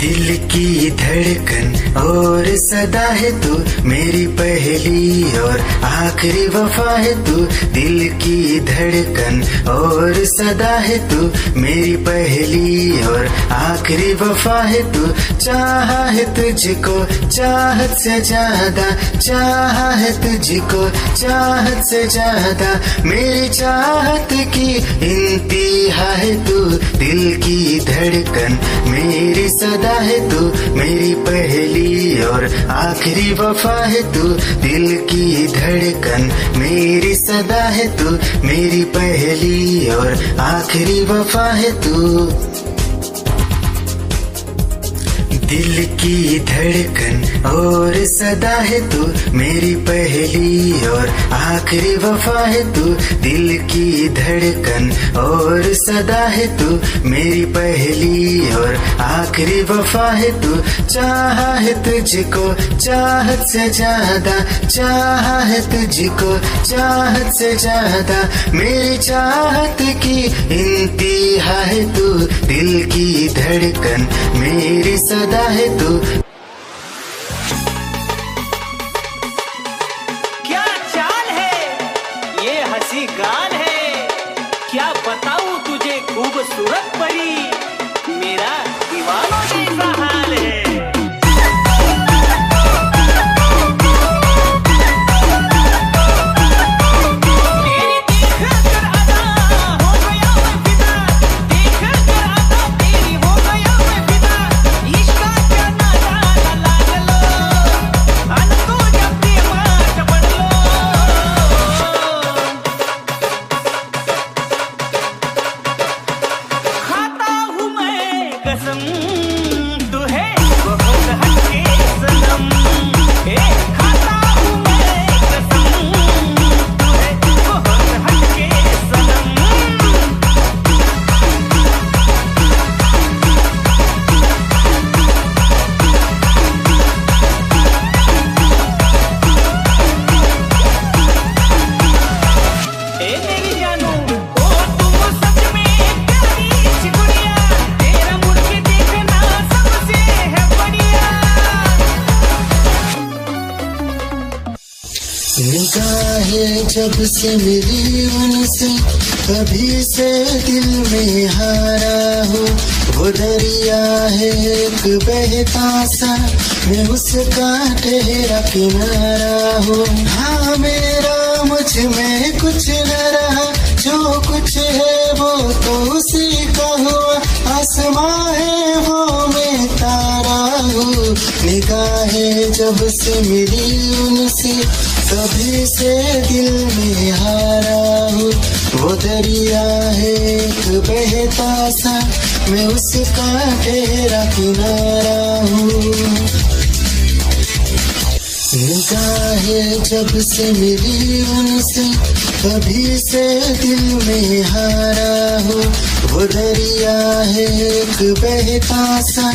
दिल की धड़कन और सदा है तू मेरी पहली और आखिरी वफा है तू। दिल की धड़कन और सदा है तू मेरी पहली और आखिरी वफा है तू। चाहा है तुझको चाहत से ज्यादा। चाहा है तुझको चाहत से ज्यादा। मेरी चाहत की इंतहा है तू। दिल की धड़कन मेरी सदा है तू मेरी पहली और आखिरी वफा है तू। दिल की धड़कन मेरी सदा है तू मेरी पहली और आखिरी वफा है तू। दिल की धड़कन और सदा है तू मेरी पहली और आखिरी वफा है तू। दिल की धड़कन और सदा है तू मेरी पहली और आखिरी वफा है तू। चाहा है तुझको चाहत से ज्यादा। चाहा है तुझको चाहत से ज्यादा। मेरी चाहत की इंतहा है तू। दिल की धड़कन मेरी सदा है तू। क्या चाल है ये हंसी गाल है। क्या बताऊं तुझे खूबसूरत परी मेरा दीवानों जैसा हाल है। तेरी निगाहें जब से मिली उनसे कभी से दिल में हारा हूँ। वो दरिया है एक बहता सा, मैं उसका ठहरा किनारा हूँ। हाँ मेरा मुझ में कुछ न रहा, जो कुछ है वो तो उसी का हुआ। आसमां है वो मैं तारा हूँ। निगाहें जब से मिली उनसे कभी से दिल में हारा हूँ। वो दरिया है एक बहता सा, मैं उसका ठहरा किनारा हूँ। निगाहें जब से मिली उनसे कभी से दिल में हारा हूँ। वो दरिया है एक बहता सा,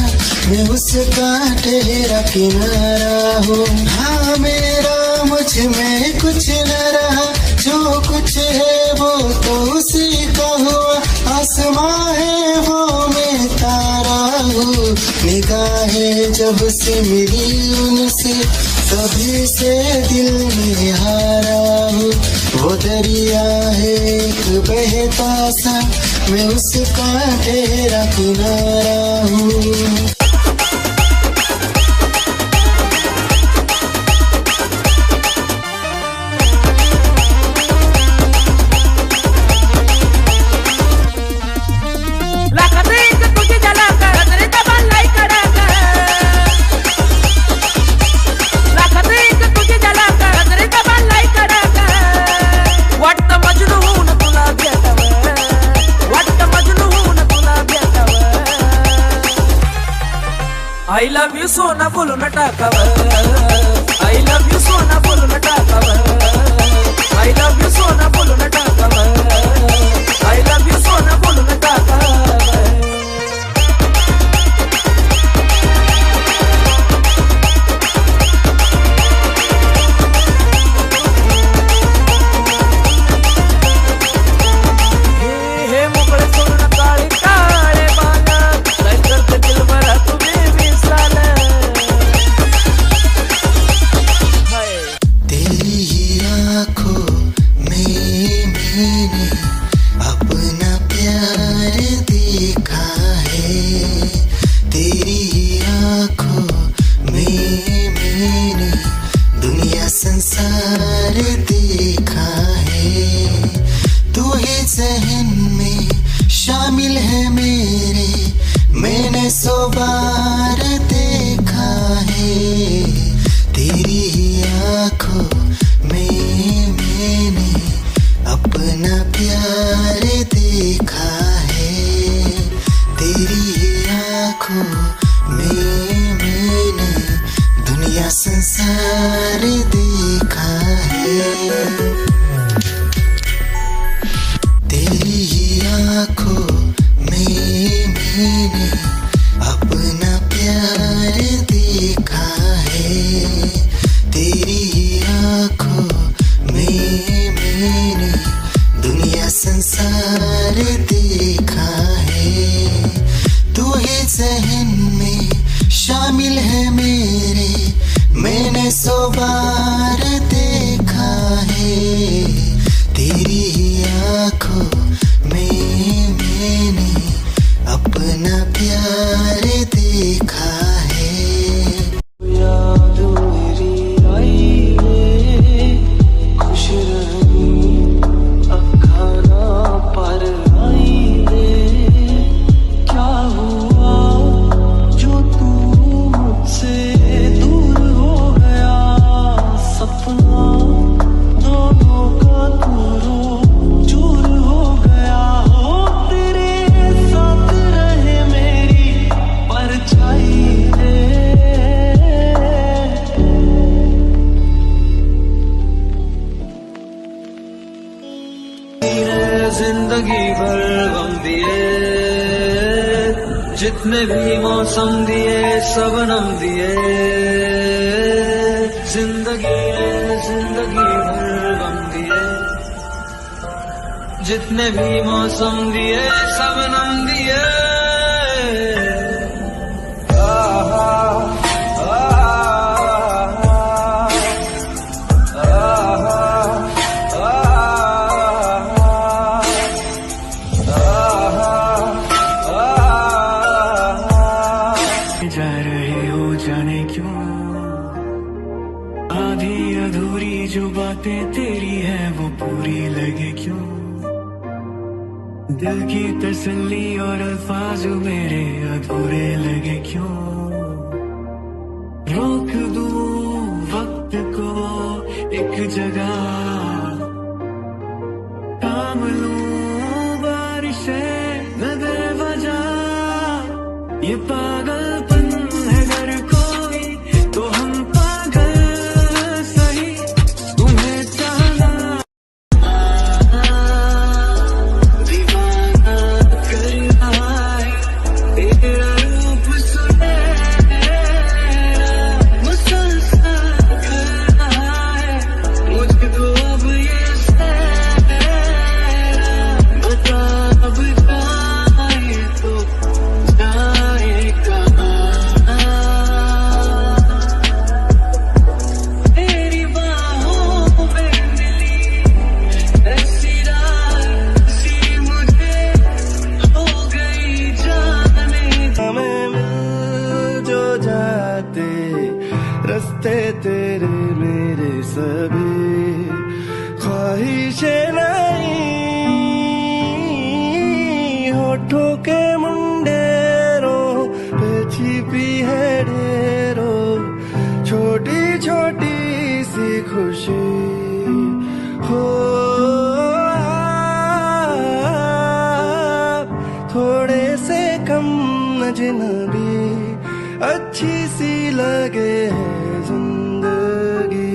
मैं उसका ठहरा किनारा हूँ। हाँ मेरा मुझ में कुछ न रहा, जो कुछ है वो तो उसी का हुआ। आसमां है वो मैं तारा हूँ। निगाहें जब से मिली उनसे कभी से दिल में हारा हूँ। वो दरिया है एक बहता सा, मैं उसका ठहरा किनारा हूँ। I love you सोना बोलून टाकावं, I love you सोना बोलून टाकावं, I love you सोना बोलून टाकावं, I love you सोना बोलून टाकावं। हे मोकळे सोडून काळे काळे बाण, काय करते दिलभरा तुम्ही तेरी ही आँखों में मैंने अपना प्यार देखा है। तेरी ही आँखों में मैंने दुनिया संसार देखा है। तू ही ज़हन में शामिल है मेरे, मैंने 100 बार देखा है। तेरी ही आँखों में मैंने अपना प्यार देखा है। तेरी ही आँखों में मैंने दुनिया संसार देखा है। तेरी ही आँखों में मैंने अपना प्यार देखा है। तेरी ही आँखों में मैंने दुनिया संसार देखा है। तू ही ज़हन में शामिल है मेरे, मैंने 100 बार देखा है। तेरी ही आँखों में मैंने अपना प्यार देखा है। याद मेरी आई रे, खुश रही अखा ना पर आई रे। क्या हुआ जो तू मुझसे दूर हो गया, सपना दोनों का दूरों चूर हो गया। हो तेरे साथ रहे मेरी परछाई रे। जिंदगी भर गम दिए, जितने भी मौसम दिए सबनम दिए। जिंदगी भर गम दिए, जितने भी मौसम दिए सबनम दिए। आहा, आहा, आहा। बातें तेरी है वो पूरी लगे क्यों, दिल की तसल्ली और अल्फाज मेरे अधूरे लगे क्यों, रोक दूं वक्त को एक जगह, थाम लूं बारिशें न दे वजह, ये पागलपन है अगर कोई तो हम पागल सही, तुम्हें चाहना दीवाना कर रहा है, तेरा रूप सुनहरा मुसलसल कर रहा है, मुझको अब ये सहरा बता, अब जाए तो जाए कहाँ, तेरी बाहों में मिली ऐसी रात सी मुझे हो गई जाने, हमें मिल जो जाते रास्ते तेरे मेरे सभी, ख्वाहिशें नहीं होठों के मुंडेरों पे छिपी है ढेरों, छोटी छोटी सी खुशी हो आप थोड़े से कम अजनबी, अच्छी सी लगे है जिंदगी,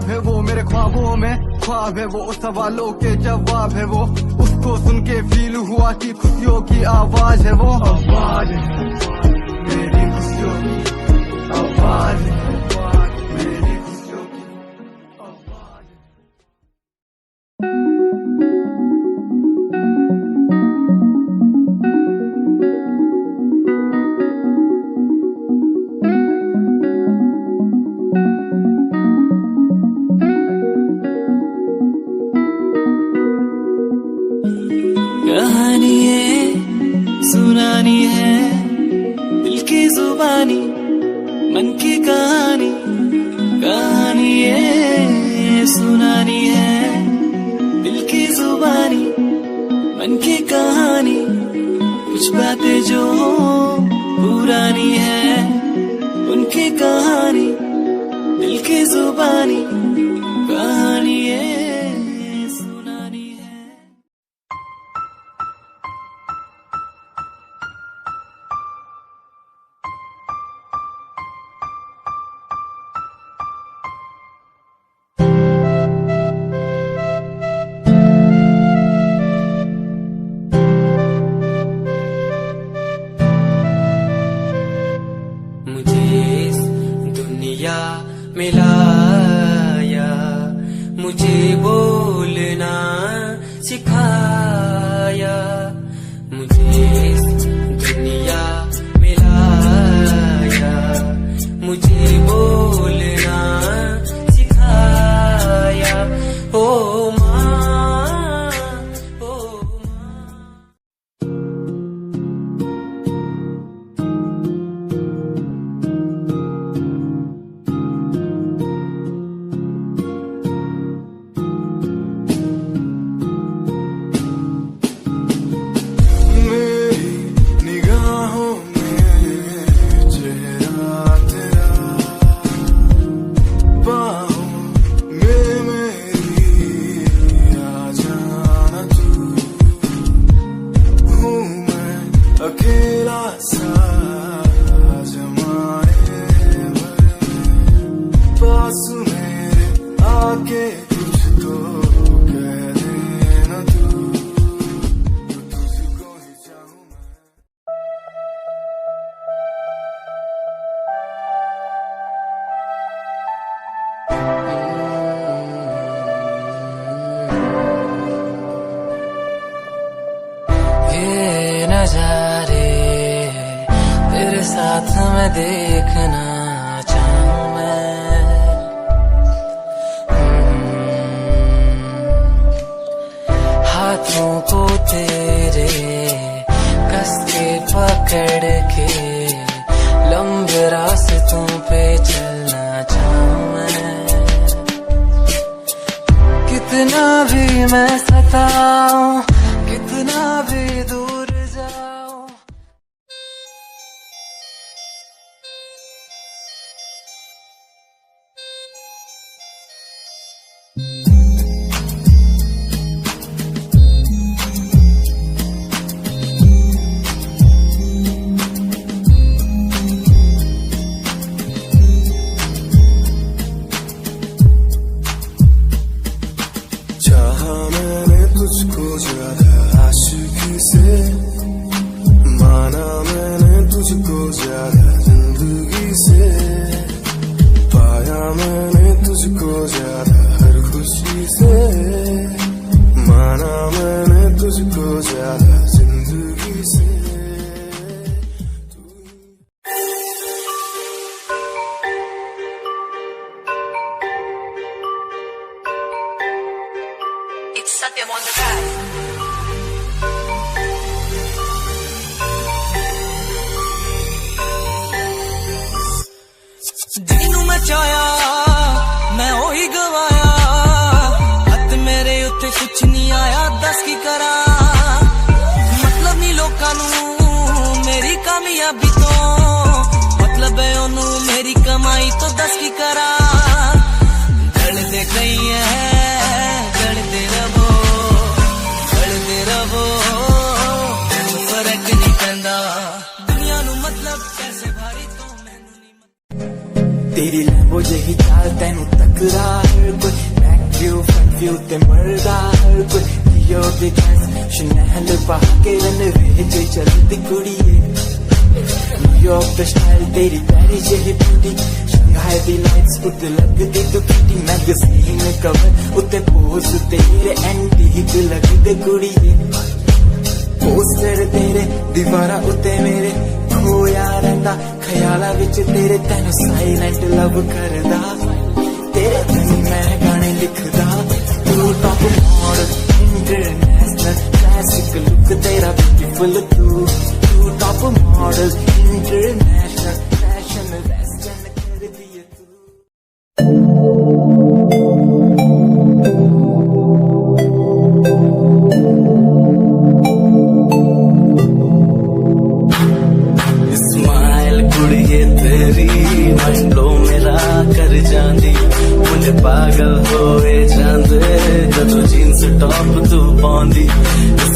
है वो मेरे ख्वाबों में ख्वाब है वो, सवालों के जवाब है वो, उसको सुन के फील हुआ कि खुशियों की आवाज है वो, आवाज है मेरी खुशियों की आवाज है, मेरी खुशियों की आवाज है। कहानी है सुनानी है, दिल की जुबानी मन की कहानी, कहानी है सुनानी है, दिल की जुबानी मन की कहानी, कुछ बातें जो पुरानी है उनकी कहानी, दिल की जुबानी कहानी है सुनानी है। मुझे इस दुनिया में लाया, मुझे बोलना सिखाया, मुझे इस दुनिया में लाया, मुझे बोलना सिखाया, ओ माँ ओ निगाहों में चेहरा तेरा, बाहों में मेरी आ जाना तू, हूँ मैं अकेला सा जमाने भर, पास मेरे आके कुछ तो कह देना तू, तुझको ही चाहूँ मैं। ये नजारे तेरे साथ मैं देखना चाहूँ मैं, हाथों को तेरे कस के पकड़ के लंबे रास्तों पे चलना चाहूँ मैं, कितना भी मैं सताऊं, कितना भी दूर जाऊं। चाहा मैंने तुझको ज्यादा आशिकी से, माना मैंने तुझको ज्यादा जिंदगी से, पाया मैंने तुझको ज्यादा हर खुशी से, माना मैंने तुझको ज्यादा जिंदगी से। It's Satyam on the track. ਜਿਹਨੂੰ ਮੈਂ ਚਾਹਿਆ ਮੈਂ ਉਹੀ ਗਵਾਇਆ, ਹੱਥ ਮੇਰੇ ਉੱਤੇ ਕੁਛ ਨਹੀਂ ਆਇਆ, ਦੱਸ ਕੀ ਕਰਾਂ। ਮਤਲਬ ਨਹੀਂ ਲੋਕਾਂ ਨੂੰ ਮੇਰੀ ਕਾਮਯਾਬੀ ਤੋਂ, ਮਤਲਬ ਹੈ ਉਹਨੂੰ ਮੇਰੀ ਕਮਾਈ ਤੋਂ, ਦੱਸ ਕੀ ਕਰਾਂ। ਜਲਦੇ ਗਈ ਹੈ ਜਲਦੇ ਰਵੋ, ਜਲਦੇ ਰਵੋ, ਫਰਕ ਨਹੀਂ ਪੈਂਦਾ ਦੁਨੀਆ ਨੂੰ, ਮਤਲਬ ਪੈਸੇ ਭਾਰੀ ਤੋਂ। तेरी लैम्बो यही चाल तेनू तकरा, हर कोई बैक व्यू फ्रंट व्यू ते मरदा, हर कोई लियो दी ड्रेस शनेल पा के रन वेच चलदी कुड़िए। न्यूयॉर्क दा स्टाइल तेरी पैरी यही ब्यूटी, शंघाई दी लाइट्स उत्ते लगदी तू किटी, मैगज़ीन कवर उत्ते पोज तेरे एंटीक लगदे कुड़िए। पोस्टर तेरे दीवारा उत्ते मेरे खोया रहंदा, ख्याला विच तेरे तैनू साइलेंट लव करदा, तेरे तैनू मैं गाने लिखदा। तू top model international classic look तेरा ब्यूटीफुल, तू top model international fashion western कर दिए तू। कुड़िए तेरी मंडलो मेरा कर जांदी, मुझे पागल होए जांदे जदों जीन्स टॉप तू पाउंदी।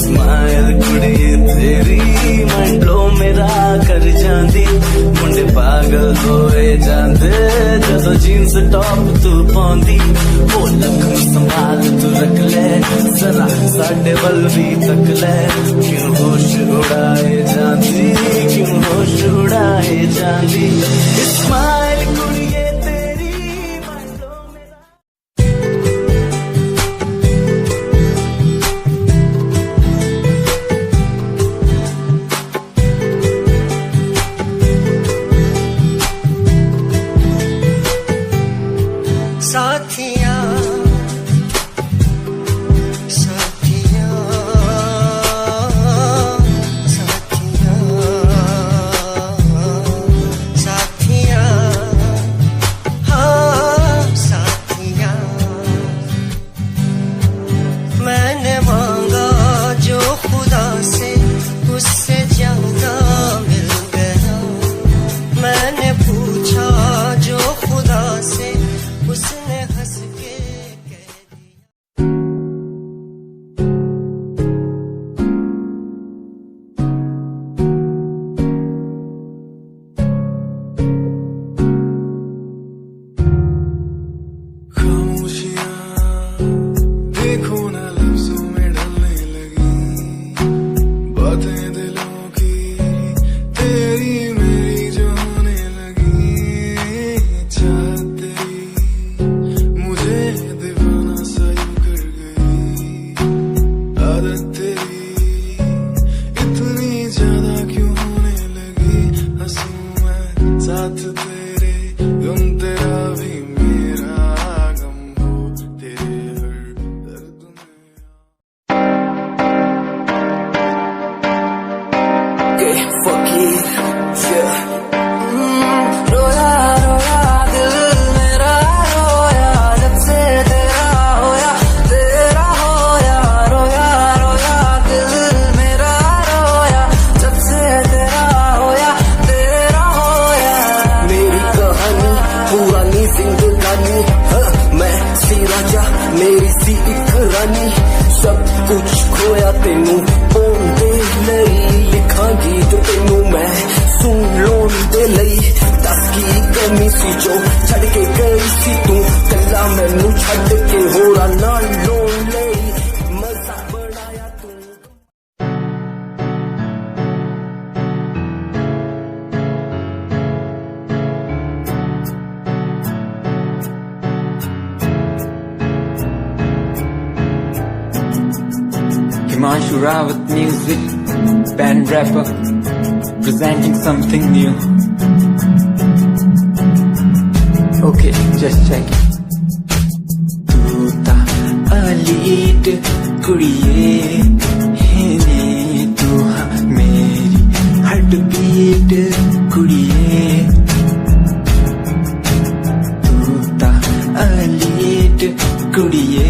स्माइल कुड़िए तेरी मंडलो मेरा कर जांदी, मुझे पागल होए जांदे जदों जीन्स टॉप तू पाउंदी। ओ लख संभाल तू रख ले जरा साडे वल भी तक ले, क्यों होश उड़ाए जांदी, क्यों होश उड़ाए जांदी। स्माइल कुड़िए तेरी मंडलो मेरा। साथिया साथिया साथिया साथिया मेरी सी एक रानी सब कुछ खोया तेनू ओंदे लई लिखा गीत तेनू मैं सुन लोन दे लई दस की कमी सी जो छड़ के गई सी तू कला मैनू छड़ के होरा ना लोन लई मजा बनाया तू Himanshu Rawat music, band rapper, presenting something new. Okay, just check it. Tu ta alit kudiye, hene tu ha meri heartbeat kudiye. Tu ta alit kudiye.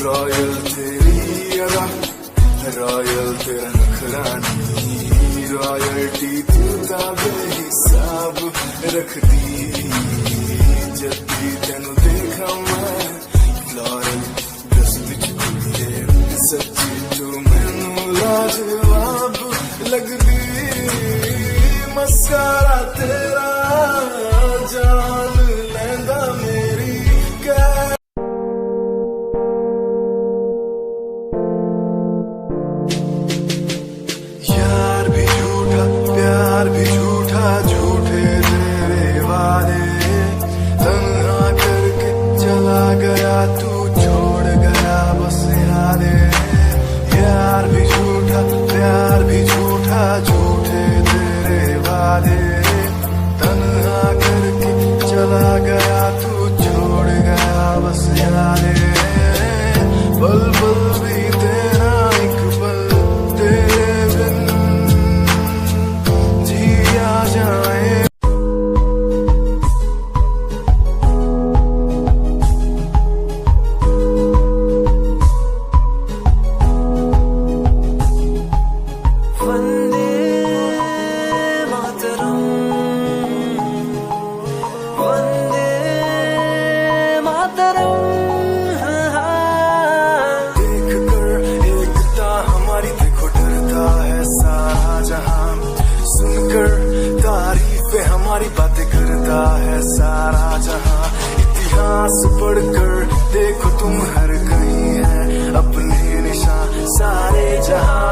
Royal तेरी अदा रॉयल तेरा नखरानी रॉयल्टी तू ता बेहिसाब रख दी जब भी तेनू देखा मैं फ्लोरल दस विच कुड़िए सच्ची तू मैनू लाजवाब लगदी मस्कारा तेरा जान लैंदा मेरी प्यार भी झूठा झूठे तेरे वादे तन्हा करके चला गया तू छोड़ गया बस यादे यार भी झूठा प्यार भी झूठा झूठे तेरे वादे तन्हा करके चला गया तू छोड़ गया बस यादे पल पल भी तेरा एक पल तेरे बिन जाए वंदे मातरम वंदे मातरम देख कर एकता हमारी देखो डरता है सारा जहां सुनकर तारीफें हमारी बातें करता है सारा जहां इतिहास पढ़कर देखो तुम हर कहीं है अपने निशान सारे जहां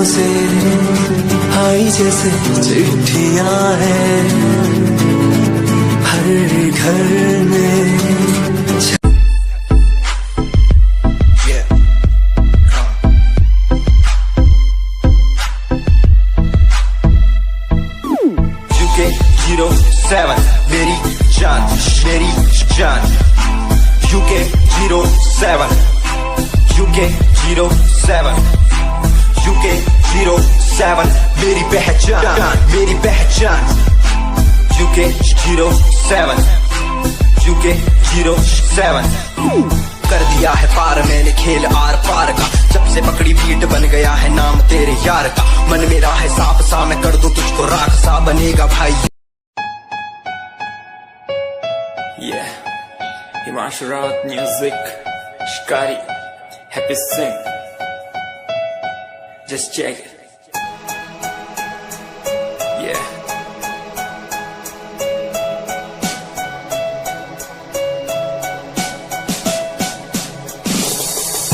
से आई जैसे चिट्ठियां हैं हर घर में UK 07 मेरी जान UK 07 UK 07 UK 07 मेरी पहचान UK 07 UK 07 कर दिया है पार मैंने खेल आर पार का जब से पकड़ी बीट बन गया है नाम तेरे यार का मन मेरा है साफ सा मैं कर दूं तुझको राख सा बनेगा भाई Yeah, Himanshu Rawat music, Shikari, Happy Singh. Just check it. Yeah.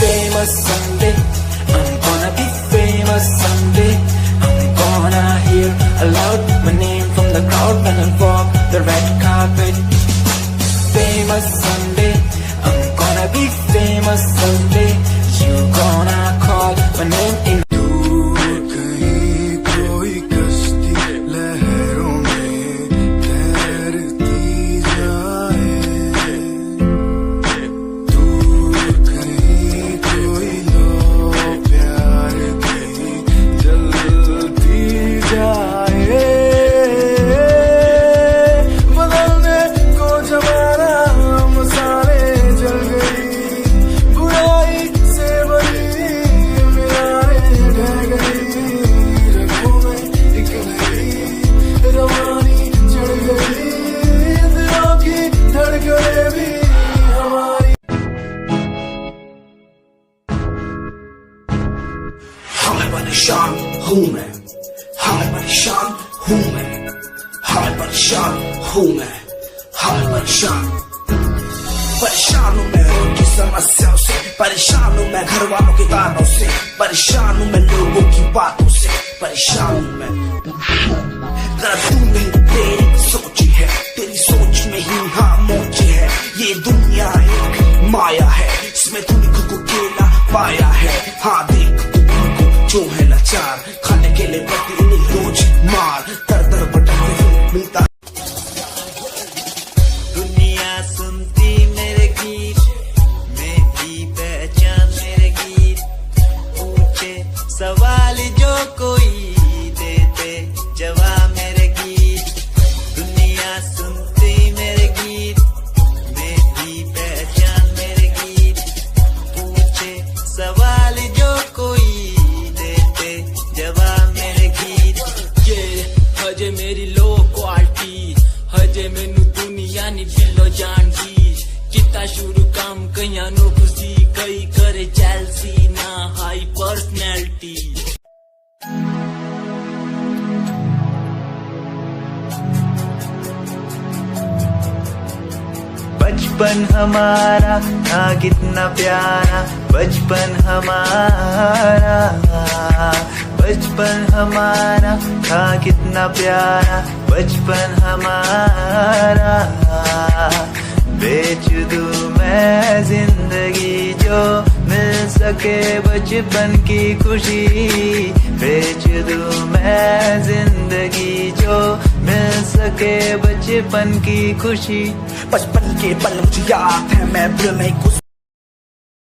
Famous someday, I'm gonna be famous someday. I'm gonna hear aloud my name from the crowd when I walk. the red carpet. Famous someday, I'm gonna be famous someday. You gonna call my name in. परेशान हूँ मैं, हाँ परेशान हूँ मैं, हाँ परेशान हूँ मैं, हाँ परेशान हूँ मैं उनकी समस्याओं से, परेशान हूँ मैं घर वालों के तानों से, परेशान हूँ मैं लोगों की बातों से, परेशान हूँ मैं। तेरा तू नहीं तेरी सोची है, तेरी सोच में ही हाँ मोची है, ये दुनिया एक माया है, इसमें तूने खुद को अकेला पाया है। हाँ देख जो है लाचार, खाने के लिए पति उन्हें रोज मार, दर दर भटकते हुए मिलता। दुनिया सुनती मेरे गीत, मेरी पहचान मेरे गीत, पूछे सवाल जो कोई देते जवाब मेरे गीत। दुनिया सुनती मेरे गीत, मेरी पहचान मेरे गीत, पूछे सवाल जो कोई जवाब मेरे गीत। ये हजे मेरी लो क्वालिटी, हजे मैनू दुनिया नी दिलो जानदी, किता शुरू काम कईयां नो खुशी, कई करे जेलसी ना हाई पर्सनैलिटी। बचपन हमारा था कितना प्यारा, बचपन हमारा, बचपन हमारा था कितना प्यारा, बचपन हमारा। बेच दूं मैं जिंदगी जो मिल सके बचपन की खुशी, बेच दूं मैं जिंदगी जो मिल सके बचपन की खुशी। बचपन के पल मुझे याद है, मैं भूल नहीं कुछ